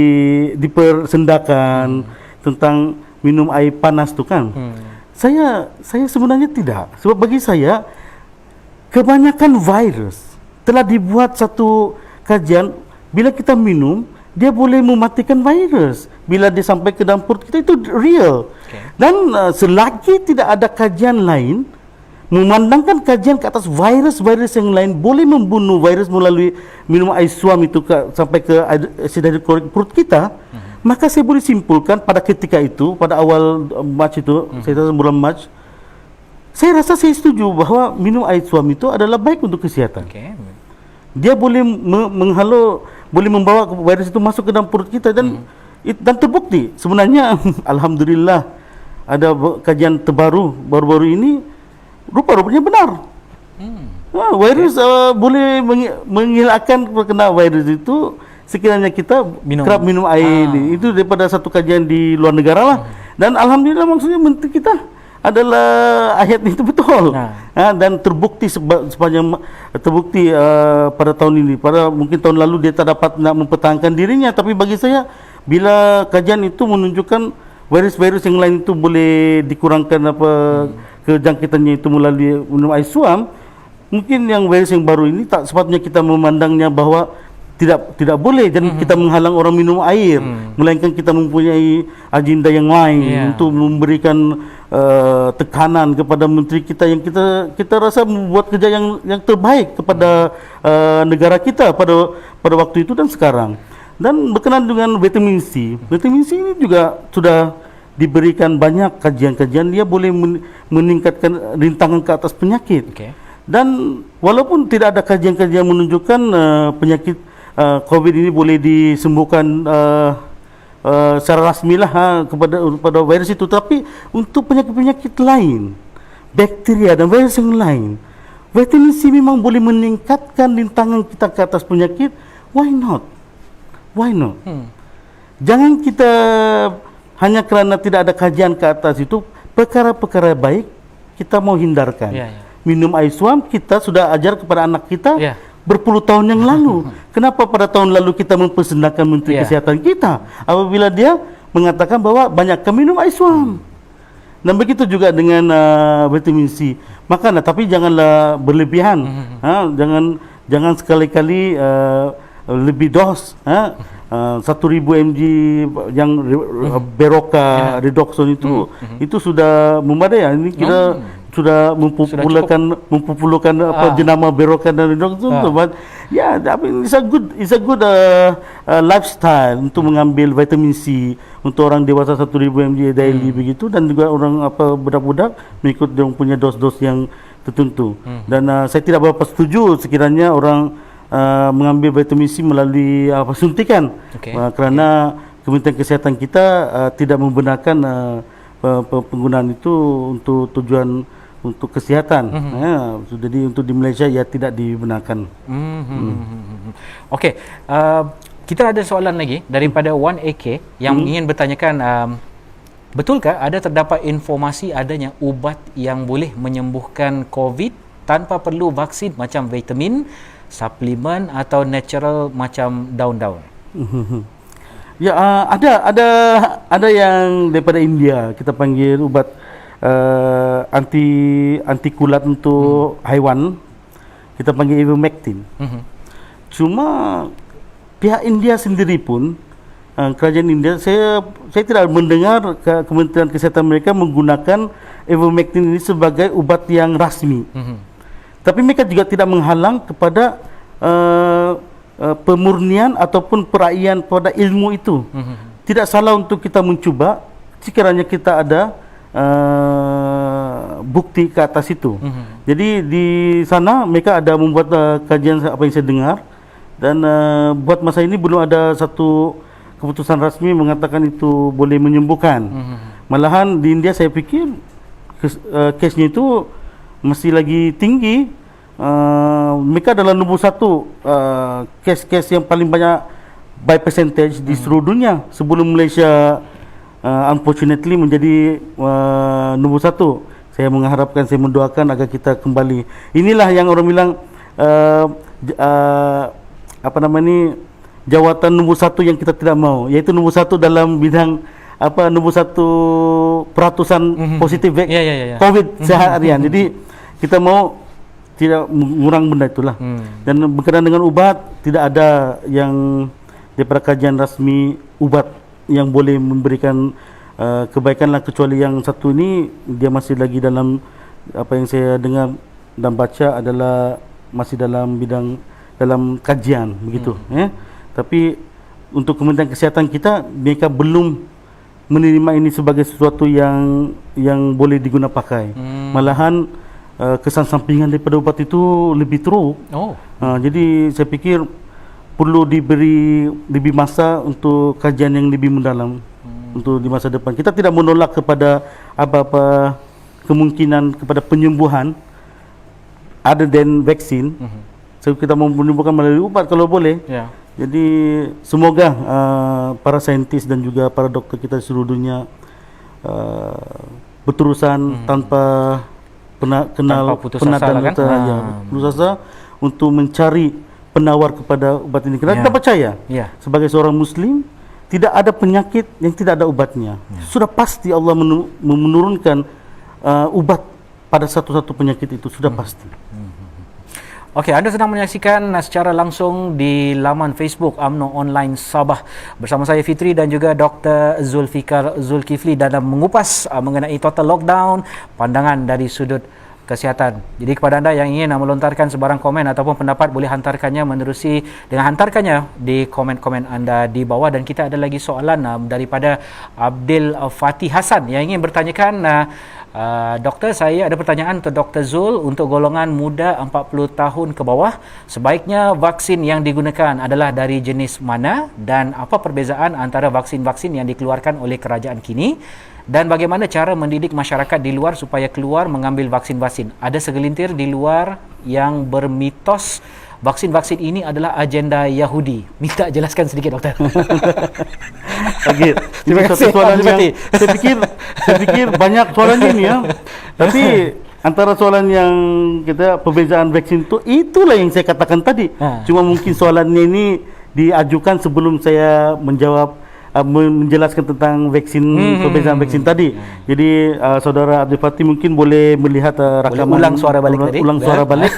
dipersendakan tentang minum air panas tu kan. Saya sebenarnya tidak, sebab bagi saya kebanyakan virus telah dibuat satu kajian bila kita minum dia boleh mematikan virus bila dia sampai ke dalam perut kita, itu real. Dan selagi tidak ada kajian lain memandangkan kajian ke atas virus-virus yang lain boleh membunuh virus melalui minum air suam itu sampai ke asid klorik perut kita, maka saya boleh simpulkan pada ketika itu, pada awal Mac itu, saya rasa bulan Mac, saya rasa saya setuju bahawa minum air suam itu adalah baik untuk kesihatan. Dia boleh menghalau, boleh membawa virus itu masuk ke dalam perut kita dan terbukti sebenarnya alhamdulillah ada kajian terbaru baru-baru ini rupa-rupanya benar. Virus boleh mengelakkan terkena virus itu sekiranya kita kerap minum air ini. Itu daripada satu kajian di luar negara lah. Dan alhamdulillah maksudnya menteri kita adalah ayat itu betul. Dan terbukti sepanjang terbukti pada tahun ini. Pada mungkin tahun lalu dia tak dapat nak mempertahankan dirinya, tapi bagi saya bila kajian itu menunjukkan virus-virus yang lain itu boleh dikurangkan kejangkitannya itu melalui minum air suam, mungkin yang virus yang baru ini tak sepatutnya kita memandangnya bahawa tidak boleh dan kita menghalang orang minum air, melainkan kita mempunyai agenda yang lain untuk memberikan tekanan kepada menteri kita yang kita rasa membuat kerja yang terbaik kepada negara kita pada waktu itu dan sekarang. Dan berkenaan dengan vitamin C ini juga sudah diberikan banyak kajian-kajian, dia boleh meningkatkan rintangan ke atas penyakit. Dan walaupun tidak ada kajian-kajian menunjukkan penyakit COVID ini boleh disembuhkan secara rasmilah kepada virus itu, tapi untuk penyakit-penyakit lain, bakteria dan virus yang lain, vitamin C memang boleh meningkatkan rintangan kita ke atas penyakit. Why not? Jangan kita hanya kerana tidak ada kajian ke atas itu, perkara-perkara baik kita mau hindarkan. Minum air suam kita sudah ajar kepada anak kita berpuluh tahun yang lalu. Kenapa pada tahun lalu kita mempersendakan menteri kesihatan kita apabila dia mengatakan bahawa banyakkan minum air suam. Dan begitu juga dengan vitamin C. Makanlah, tapi janganlah berlebihan. Jangan sekali-kali lebih dos. 1,000 mg yang Beroka Redoxon itu sudah memadai. Ini kita sudah mempopularkan jenama Beroka dan Redoxon. Ya, tapi it's a good lifestyle untuk mengambil vitamin C untuk orang dewasa 1,000 mg daily begitu, dan juga orang budak-budak mengikut dia punya dos-dos yang tertentu. Dan saya tidak berapa setuju sekiranya orang mengambil vitamin C melalui suntikan, kerana Kementerian Kesihatan kita tidak membenarkan penggunaan itu untuk tujuan untuk kesihatan. Jadi untuk di Malaysia ia tidak dibenarkan. Okey, kita ada soalan lagi daripada 1AK yang ingin bertanyakan, betulkah ada terdapat informasi adanya ubat yang boleh menyembuhkan COVID tanpa perlu vaksin macam vitamin, suplemen atau natural macam daun-daun? Ya, ada yang daripada India kita panggil ubat anti kulat untuk haiwan, kita panggil ivermectin. Cuma pihak India sendiri pun, kerajaan India, saya tidak mendengar Kementerian Kesihatan mereka menggunakan ivermectin ini sebagai ubat yang rasmi. Tapi mereka juga tidak menghalang kepada pemurnian ataupun perayaan pada ilmu itu. Tidak salah untuk kita mencuba sekiranya kita ada bukti ke atas itu. Jadi di sana mereka ada membuat kajian apa yang saya dengar, dan buat masa ini belum ada satu keputusan rasmi mengatakan itu boleh menyembuhkan. Malahan di India saya pikir kesnya itu masih lagi tinggi. Mereka adalah nombor satu kes yang paling banyak by percentage di seluruh dunia sebelum Malaysia unfortunately menjadi nombor satu. Saya mengharapkan, saya mendoakan agar kita kembali. Inilah yang orang bilang apa nama ni, jawatan nombor satu yang kita tidak mau, yaitu nombor satu dalam bidang apa, nombor satu peratusan positif COVID seharian. Jadi kita mau tidak mengurang benda itulah. Dan berkenaan dengan ubat, tidak ada yang daripada kajian rasmi ubat yang boleh memberikan kebaikan lah, kecuali yang satu ini dia masih lagi dalam apa yang saya dengar dan baca adalah masih dalam bidang dalam kajian begitu. Tapi untuk Kementerian Kesihatan kita, mereka belum menerima ini sebagai sesuatu yang boleh diguna pakai. Malahan kesan sampingan daripada ubat itu lebih teruk. Jadi saya pikir perlu diberi lebih masa untuk kajian yang lebih mendalam untuk di masa depan. Kita tidak menolak kepada apa-apa kemungkinan kepada penyembuhan other than vaksin. So kita mau menyembuhkan melalui ubat kalau boleh. Jadi semoga para saintis dan juga para doktor kita di seluruh dunia berterusan tanpa kenal putus penat asa, putus asa untuk mencari penawar kepada ubat ini. Kerana kita percaya sebagai seorang Muslim tidak ada penyakit yang tidak ada obatnya. Sudah pasti Allah menurunkan ubat pada satu-satu penyakit itu, sudah pasti. Okey, anda sedang menyaksikan secara langsung di laman Facebook UMNO Online Sabah bersama saya Fitri dan juga Dr. Zulfikar Zulkifli dalam mengupas mengenai total lockdown, pandangan dari sudut kesihatan. Jadi kepada anda yang ingin melontarkan sebarang komen ataupun pendapat, boleh hantarkannya menerusi dengan hantarkannya di komen-komen anda di bawah. Dan kita ada lagi soalan daripada Abdul Fatih Hasan yang ingin bertanyakan, doktor, saya ada pertanyaan untuk Dr. Zul. Untuk golongan muda 40 tahun ke bawah, sebaiknya vaksin yang digunakan adalah dari jenis mana, dan apa perbezaan antara vaksin-vaksin yang dikeluarkan oleh kerajaan kini, dan bagaimana cara mendidik masyarakat di luar supaya keluar mengambil vaksin-vaksin? Ada segelintir di luar yang bermitos vaksin-vaksin ini adalah agenda Yahudi. Minta jelaskan sedikit, doktor. Okey, terima kasih. Soalan yang saya fikir banyak soalan ini ya. Tapi antara soalan yang kita perbezaan vaksin itulah yang saya katakan tadi. Cuma mungkin soalannya ini diajukan sebelum saya menjelaskan tentang vaksin, perbezaan vaksin tadi. Jadi saudara Abdul Fatih mungkin boleh melihat rakaman ulang suara balik tadi. Suara balik.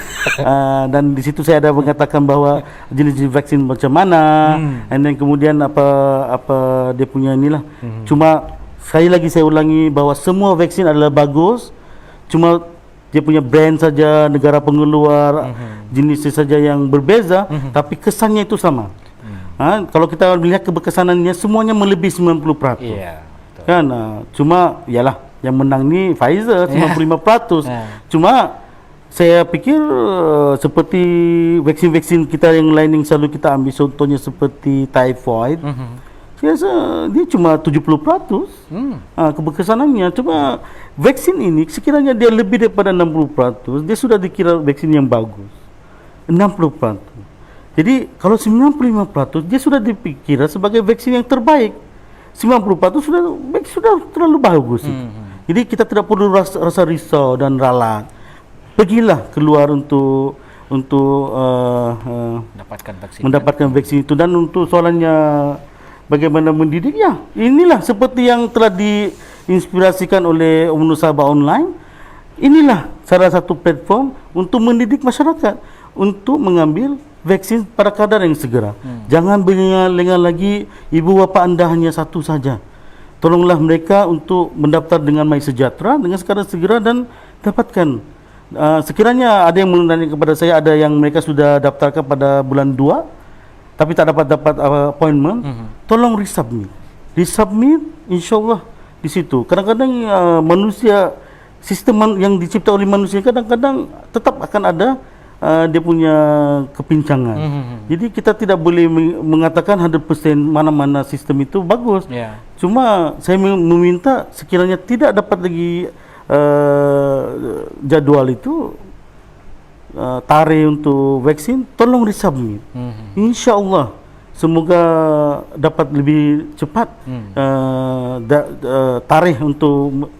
Dan di situ saya ada mengatakan bahawa jenis-jenis vaksin macam mana, and then kemudian apa dia punya inilah. Cuma sekali lagi saya ulangi bahawa semua vaksin adalah bagus. Cuma dia punya brand saja, negara pengeluar, jenisnya saja yang berbeza, tapi kesannya itu sama. Kalau kita melihat keberkesanannya, semuanya melebihi 90%. Kan? Cuma ialah yang menang ni Pfizer 95%. Cuma saya pikir seperti vaksin-vaksin kita yang lain yang selalu kita ambil, contohnya seperti typhoid, saya rasa dia cuma 70% keberkesanannya. Cuma vaksin ini sekiranya dia lebih daripada 60%, dia sudah dikira vaksin yang bagus. 60%. Jadi kalau 95% dia sudah dipikir sebagai vaksin yang terbaik. 90% sudah terlalu bagus. Jadi kita tidak perlu rasa risau dan ralat. Pergilah keluar untuk mendapatkan vaksin itu. Dan untuk soalannya bagaimana mendidik, ya inilah seperti yang telah diinspirasikan oleh UMNO Sabah Online. Inilah salah satu platform untuk mendidik masyarakat untuk mengambil vaksin pada kadar yang segera. Jangan berlengah-lengah lagi. Ibu bapa anda hanya satu saja. Tolonglah mereka untuk mendaftar dengan MySejahtera dengan kadar segera dan dapatkan. Sekiranya ada yang menanya kepada saya, ada yang mereka sudah daftarkan pada bulan 2 tapi tak dapat appointment, tolong resubmit, insyaAllah di situ. Kadang-kadang manusia sistem yang dicipta oleh manusia kadang-kadang tetap akan ada dia punya kepincangan. Jadi kita tidak boleh mengatakan 100% mana-mana sistem itu bagus. Cuma saya meminta sekiranya tidak dapat lagi jadwal itu tarikh untuk vaksin, tolong resubmit. InsyaAllah semoga dapat lebih cepat tarikh untuk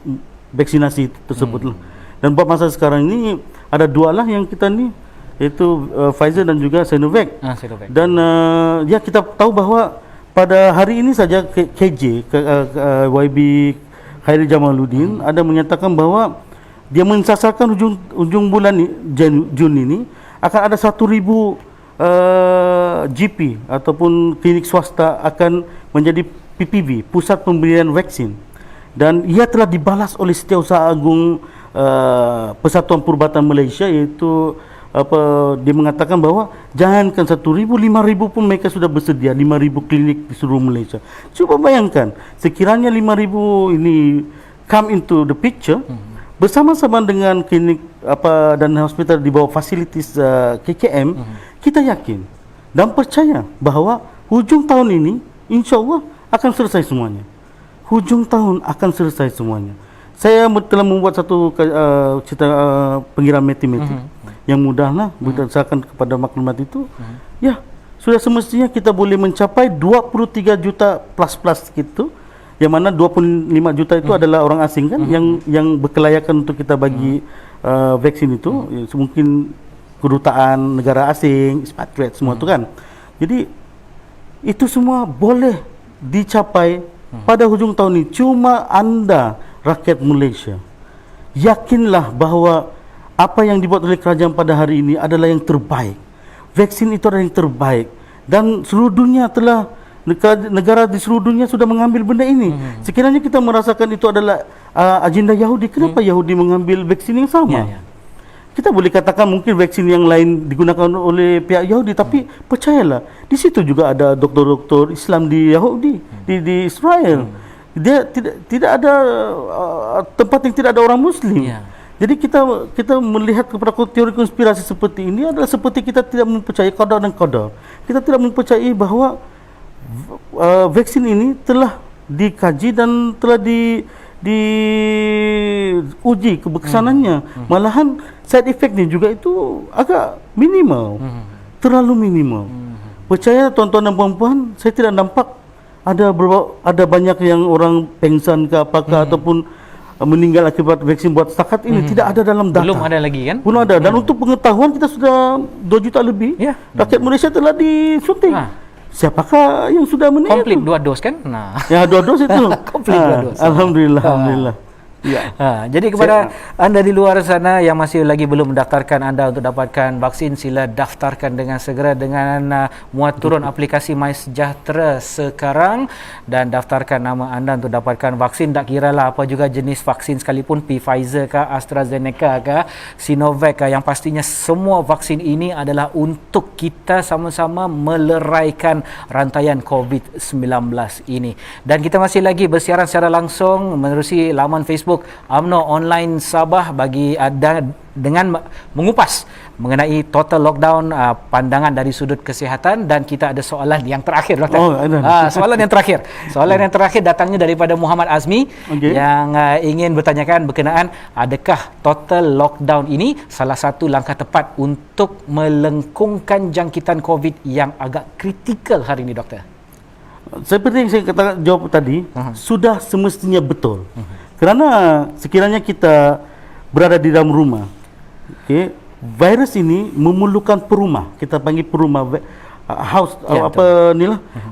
vaksinasi tersebut. Dan buat masa sekarang ini ada dua lah yang kita ni, iaitu Pfizer dan juga Sinovac. Dan ya kita tahu bahawa pada hari ini saja KJ YB Khairi Jamaluddin ada menyatakan bahawa dia mensasarkan ujung bulan Jun ini akan ada 1,000 GP ataupun klinik swasta akan menjadi PPV, pusat pemberian vaksin. Dan ia telah dibalas oleh Setiausaha Agung Persatuan Perubatan Malaysia, iaitu dia mengatakan bahawa jangankan 1,000, 5,000 pun mereka sudah bersedia, 5,000 klinik di seluruh Malaysia. Cuba bayangkan, sekiranya 5,000 ini come into the picture, bersama-sama dengan klinik dan hospital di bawah fasilitas KKM, kita yakin dan percaya bahawa hujung tahun ini insya-Allah akan selesai semuanya. Hujung tahun akan selesai semuanya. Saya telah membuat satu cerita pengira matematik yang mudahlah berdasarkan kepada maklumat itu. Ya, sudah semestinya kita boleh mencapai 23 juta plus gitu. Yang mana 25 juta itu adalah orang asing kan, yang berkelayakan untuk kita bagi vaksin itu. Mungkin kedutaan negara asing, expatriate semua itu kan. Jadi itu semua boleh dicapai pada hujung tahun ini. Cuma anda rakyat Malaysia, yakinlah bahawa apa yang dibuat oleh kerajaan pada hari ini adalah yang terbaik. Vaksin itu adalah yang terbaik, dan seluruh dunia telah, negara di seluruh dunia sudah mengambil benda ini. Sekiranya kita merasakan itu adalah agenda Yahudi, kenapa Yahudi mengambil vaksin yang sama? Kita boleh katakan mungkin vaksin yang lain digunakan oleh pihak Yahudi, tapi percayalah, di situ juga ada doktor-doktor Islam di Yahudi, di Israel. Dia tidak ada tempat yang tidak ada orang Muslim. Jadi kita melihat kepada teori konspirasi seperti ini adalah seperti kita tidak mempercayai qada dan qadar. Kita tidak mempercayai bahawa vaksin ini telah dikaji dan telah diuji keberkesanannya. Malahan side effect ni juga itu agak minimal, terlalu minimal. Percaya tuan-tuan dan puan-puan, saya tidak nampak ada banyak yang orang pengsan ke apakah ataupun meninggal akibat vaksin buat setakat ini. Tidak ada dalam data. Belum ada lagi kan? Belum ada. Dan untuk pengetahuan, kita sudah 2 juta lebih rakyat Malaysia telah disuntik. Siapakah yang sudah meninggal? Komplit 2 dos kan? Nah. Ya, 2 dos itu. Komplit 2 dos. Alhamdulillah, alhamdulillah. Ya. Jadi kepada anda di luar sana yang masih lagi belum mendaftarkan anda untuk dapatkan vaksin, sila daftarkan dengan segera dengan muat turun aplikasi MySejahtera sekarang dan daftarkan nama anda untuk dapatkan vaksin. Tak kiralah apa juga jenis vaksin sekalipun, Pfizer ke, AstraZeneca ke, Sinovac ke, yang pastinya semua vaksin ini adalah untuk kita sama-sama meleraikan rantaian COVID-19 ini. Dan kita masih lagi bersiaran secara langsung menerusi laman Facebook UMNO Online Sabah bagi dengan mengupas mengenai total lockdown, pandangan dari sudut kesihatan. Dan kita ada soalan yang terakhir, Doktor. Soalan yang terakhir. Soalan yang terakhir datangnya daripada Muhammad Azmi yang ingin bertanyakan berkenaan adakah total lockdown ini salah satu langkah tepat untuk melengkungkan jangkitan COVID yang agak kritikal hari ini, Doktor? Seperti yang saya katakan jawab tadi, sudah semestinya betul. Kerana sekiranya kita berada di dalam rumah, virus ini memerlukan perumah. Kita panggil perumah, house,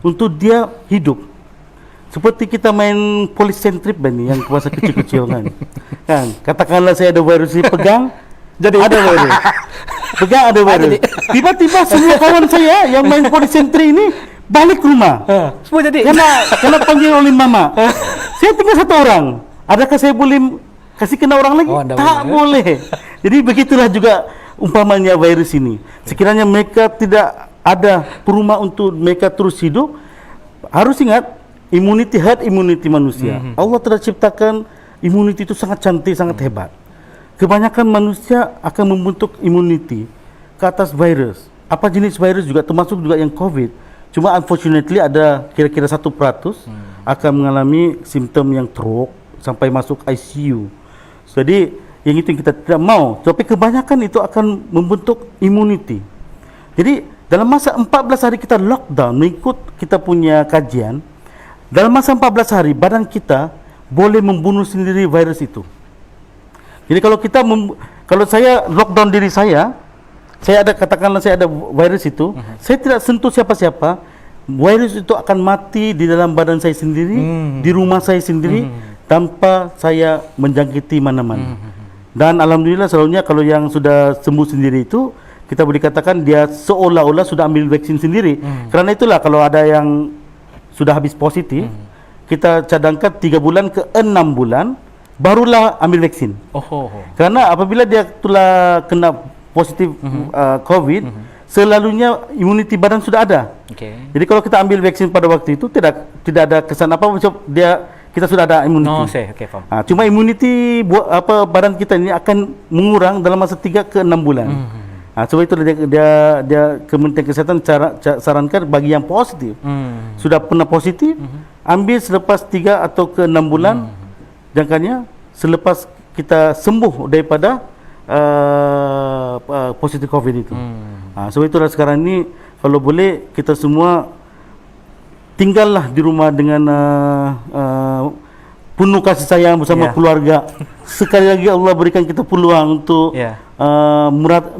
untuk dia hidup. Seperti kita main policentrip ni yang kuasa kecil-kecil kan. Katakanlah saya ada virus ini, pegang, jadi ada virus. Pegang ada virus. Tiba-tiba semua kawan saya yang main policentrip ini balik rumah. Semua jadi. Kena panggil oleh mama. Saya tinggal satu orang. Adakah saya boleh kasih kena orang lagi? Tak boleh. Jadi begitulah juga umpamanya virus ini. Sekiranya mereka tidak ada perumah untuk mereka terus hidup, harus ingat herd immunity manusia. Allah telah ciptakan immunity itu sangat cantik, sangat hebat. kebanyakan manusia akan membentuk imuniti ke atas virus. Apa jenis virus juga, termasuk juga yang COVID. Cuma unfortunately ada kira-kira 1% akan mengalami simptom yang teruk sampai masuk ICU. Jadi yang itu yang kita tidak mau. Tapi kebanyakan itu akan membentuk imuniti. Jadi dalam masa 14 hari kita lockdown, mengikut kita punya kajian, dalam masa 14 hari badan kita boleh membunuh sendiri virus itu. Jadi kalau saya lockdown diri saya ada, katakanlah saya ada virus itu, saya tidak sentuh siapa-siapa, virus itu akan mati di dalam badan saya sendiri, di rumah saya sendiri, tanpa saya menjangkiti mana-mana. Dan alhamdulillah selalunya kalau yang sudah sembuh sendiri itu, kita boleh katakan dia seolah-olah sudah ambil vaksin sendiri. Karena itulah kalau ada yang sudah habis positif, kita cadangkan 3 bulan ke 6 bulan barulah ambil vaksin. Karena apabila dia telah kena positif COVID, selalunya imuniti badan sudah ada. Jadi kalau kita ambil vaksin pada waktu itu tidak ada kesan apa, kita sudah ada imuniti. Cuma imuniti badan kita ini akan mengurang dalam masa 3 ke 6 bulan. Sebab itu dia Kementerian Kesehatan sarankan bagi yang positif, sudah pernah positif, ambil selepas 3 atau ke 6 bulan, jangkanya selepas kita sembuh daripada positif COVID itu. Sebab itulah sekarang ini kalau boleh kita semua tinggallah di rumah dengan penuh kasih sayang bersama keluarga. Sekali lagi Allah berikan kita peluang untuk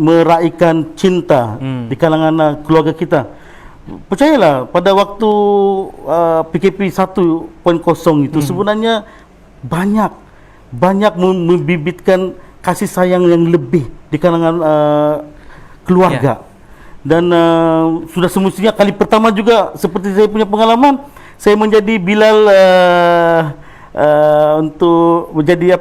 meraihkan cinta di kalangan keluarga kita. Percayalah, pada waktu PKP 1.0 itu sebenarnya banyak membibitkan kasih sayang yang lebih di kalangan keluarga. Dan sudah semestinya kali pertama juga seperti saya punya pengalaman, saya menjadi Bilal untuk menjadi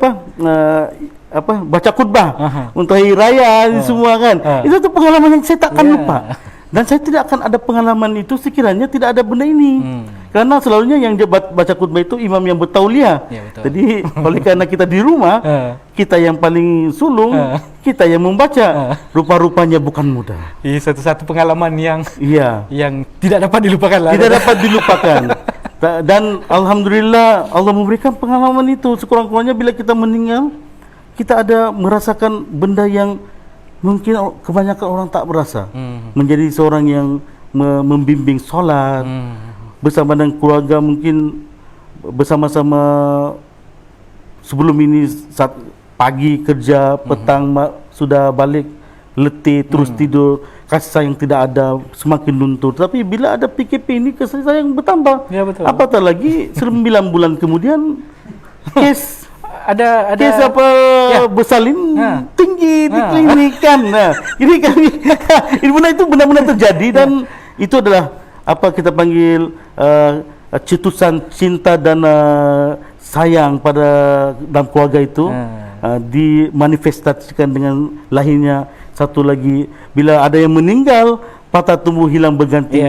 baca khutbah untuk hari raya semua kan. Itu tuh pengalaman yang saya takkan lupa. Dan saya tidak akan ada pengalaman itu sekiranya tidak ada benda ini. Karena selalunya yang baca khutbah itu imam yang bertauliah. Jadi oleh karena kita di rumah, kita yang paling sulung, kita yang membaca. Rupa-rupanya bukan mudah. Ini satu-satu pengalaman yang tidak dapat dilupakan lah. Tidak dapat dilupakan. Dan alhamdulillah Allah memberikan pengalaman itu. Sekurang-kurangnya bila kita meninggal, kita ada merasakan benda yang mungkin kebanyakan orang tak berasa. Menjadi seorang yang membimbing solat bersama dengan keluarga, mungkin bersama-sama sebelum ini saat pagi kerja, petang sudah balik letih, terus tidur, kasih sayang tidak ada, semakin luntur. Tapi bila ada PKP ini, kasih sayang bertambah. Apatah lagi 9 bulan kemudian kes kes bersalin tinggi di klinik kan. Jadi kami itu benar-benar terjadi, dan itu adalah apa kita panggil cetusan cinta dan sayang pada dalam keluarga itu dimanifestasikan dengan lahirnya satu lagi, bila ada yang meninggal, patah tumbuh hilang berganti,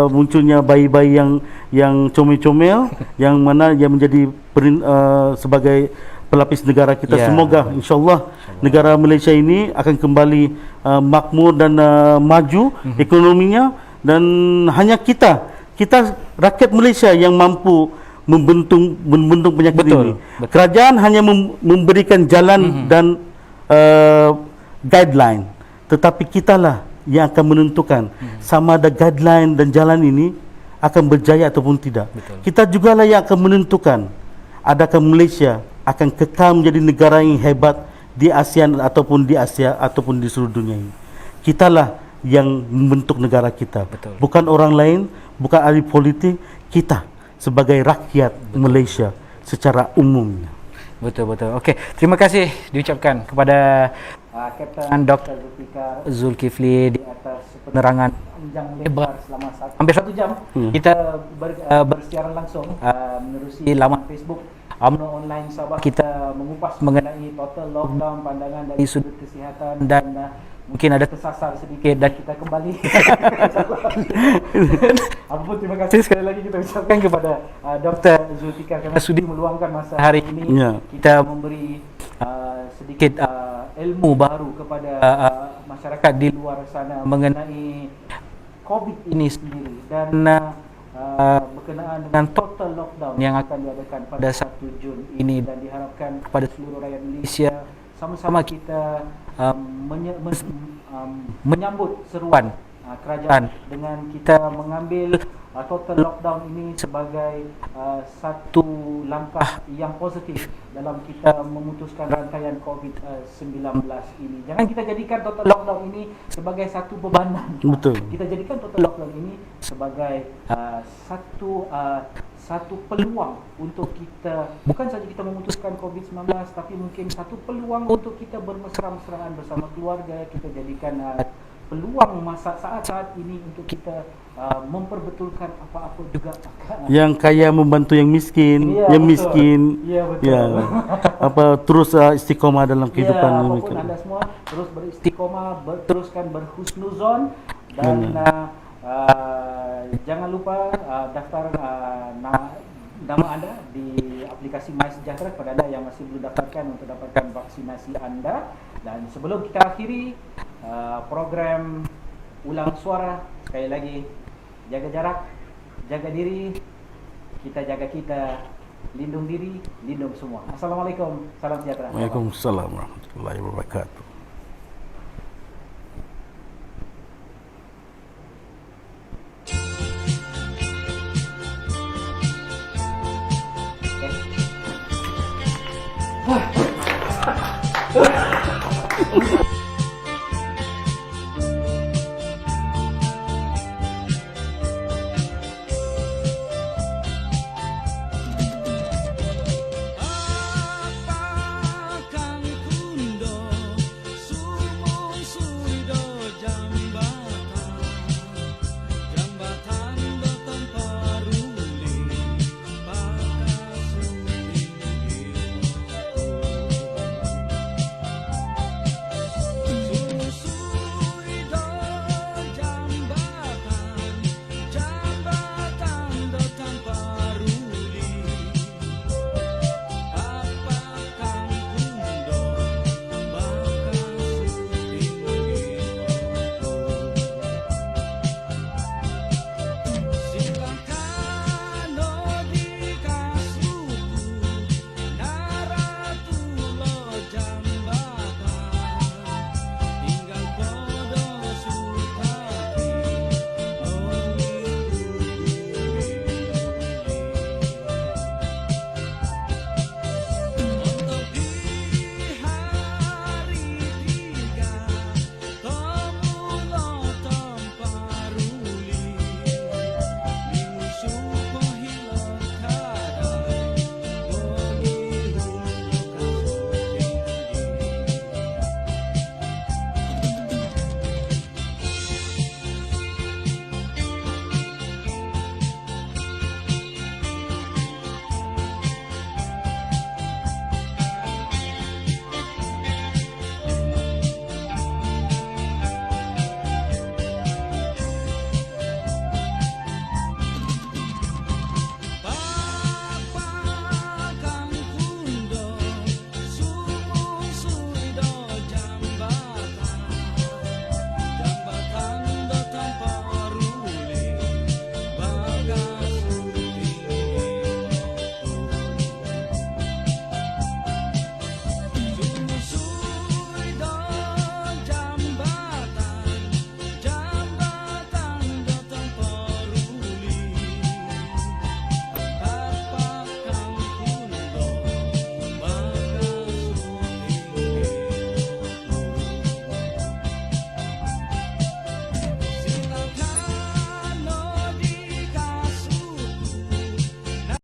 munculnya bayi-bayi yang comel-comel, yang mana yang menjadi sebagai pelapis negara kita. Semoga insyaallah negara Malaysia ini akan kembali makmur dan maju ekonominya, dan hanya kita rakyat Malaysia yang mampu membentuk penyakit ini. Kerajaan hanya memberikan jalan dan guideline, tetapi kitalah yang akan menentukan sama ada guideline dan jalan ini akan berjaya ataupun tidak. Kita jugalah yang akan menentukan adakah Malaysia akan kekal menjadi negara yang hebat di ASEAN ataupun di Asia ataupun di seluruh dunia ini. Kitalah yang membentuk negara kita, bukan orang lain, bukan ahli politik, kita sebagai rakyat Malaysia secara umumnya. Betul. Okey, terima kasih diucapkan kepada Kapten Dr. Zulkifli di atas penerangan panjang lebar selama hampir 1 jam. Kita bersiaran langsung menerusi laman Facebook UMNO Online Sabah. Kita mengupas mengenai total lockdown, pandangan dari sudut kesihatan, dan mungkin ada tersasar sedikit dan kita kembali. Apapun, terima kasih sekali lagi kita ucapkan kepada Dr. Zulfikar kerana sudi meluangkan masa hari ini. Kita memberi sedikit ilmu baru kepada masyarakat di luar sana mengenai COVID ini sendiri dan berkenaan dengan total lockdown yang akan diadakan pada 1 Jun ini, dan diharapkan kepada seluruh rakyat Malaysia sama-sama kita menyambut seruan kerajaan dengan kita mengambil total lockdown ini sebagai satu langkah yang positif dalam kita memutuskan rantaian COVID-19 ini. Jangan kita jadikan total lockdown ini sebagai satu bebanan. Betul. Kita jadikan total lockdown ini sebagai satu peluang untuk kita, bukan saja kita memutuskan COVID-19, tapi mungkin satu peluang untuk kita bermesra-mesraan bersama keluarga. Kita jadikan peluang saat-saat ini untuk kita memperbetulkan apa-apa juga yang kaya membantu yang miskin, ya, yang betul. miskin Ya, betul. Terus istiqomah dalam kehidupan ya, ini. apapun anda semua terus beristiqomah, teruskan berhusnuzon, dan jangan lupa daftar nama anda di aplikasi MySejahtera kepada anda yang masih belum daftarkan untuk dapatkan vaksinasi anda. Dan sebelum kita akhiri program Ulang Suara, sekali lagi, jaga jarak, jaga diri, kita jaga kita, lindung diri, lindung semua. Assalamualaikum, salam sejahtera. Waalaikumsalam warahmatullahi wabarakatuh.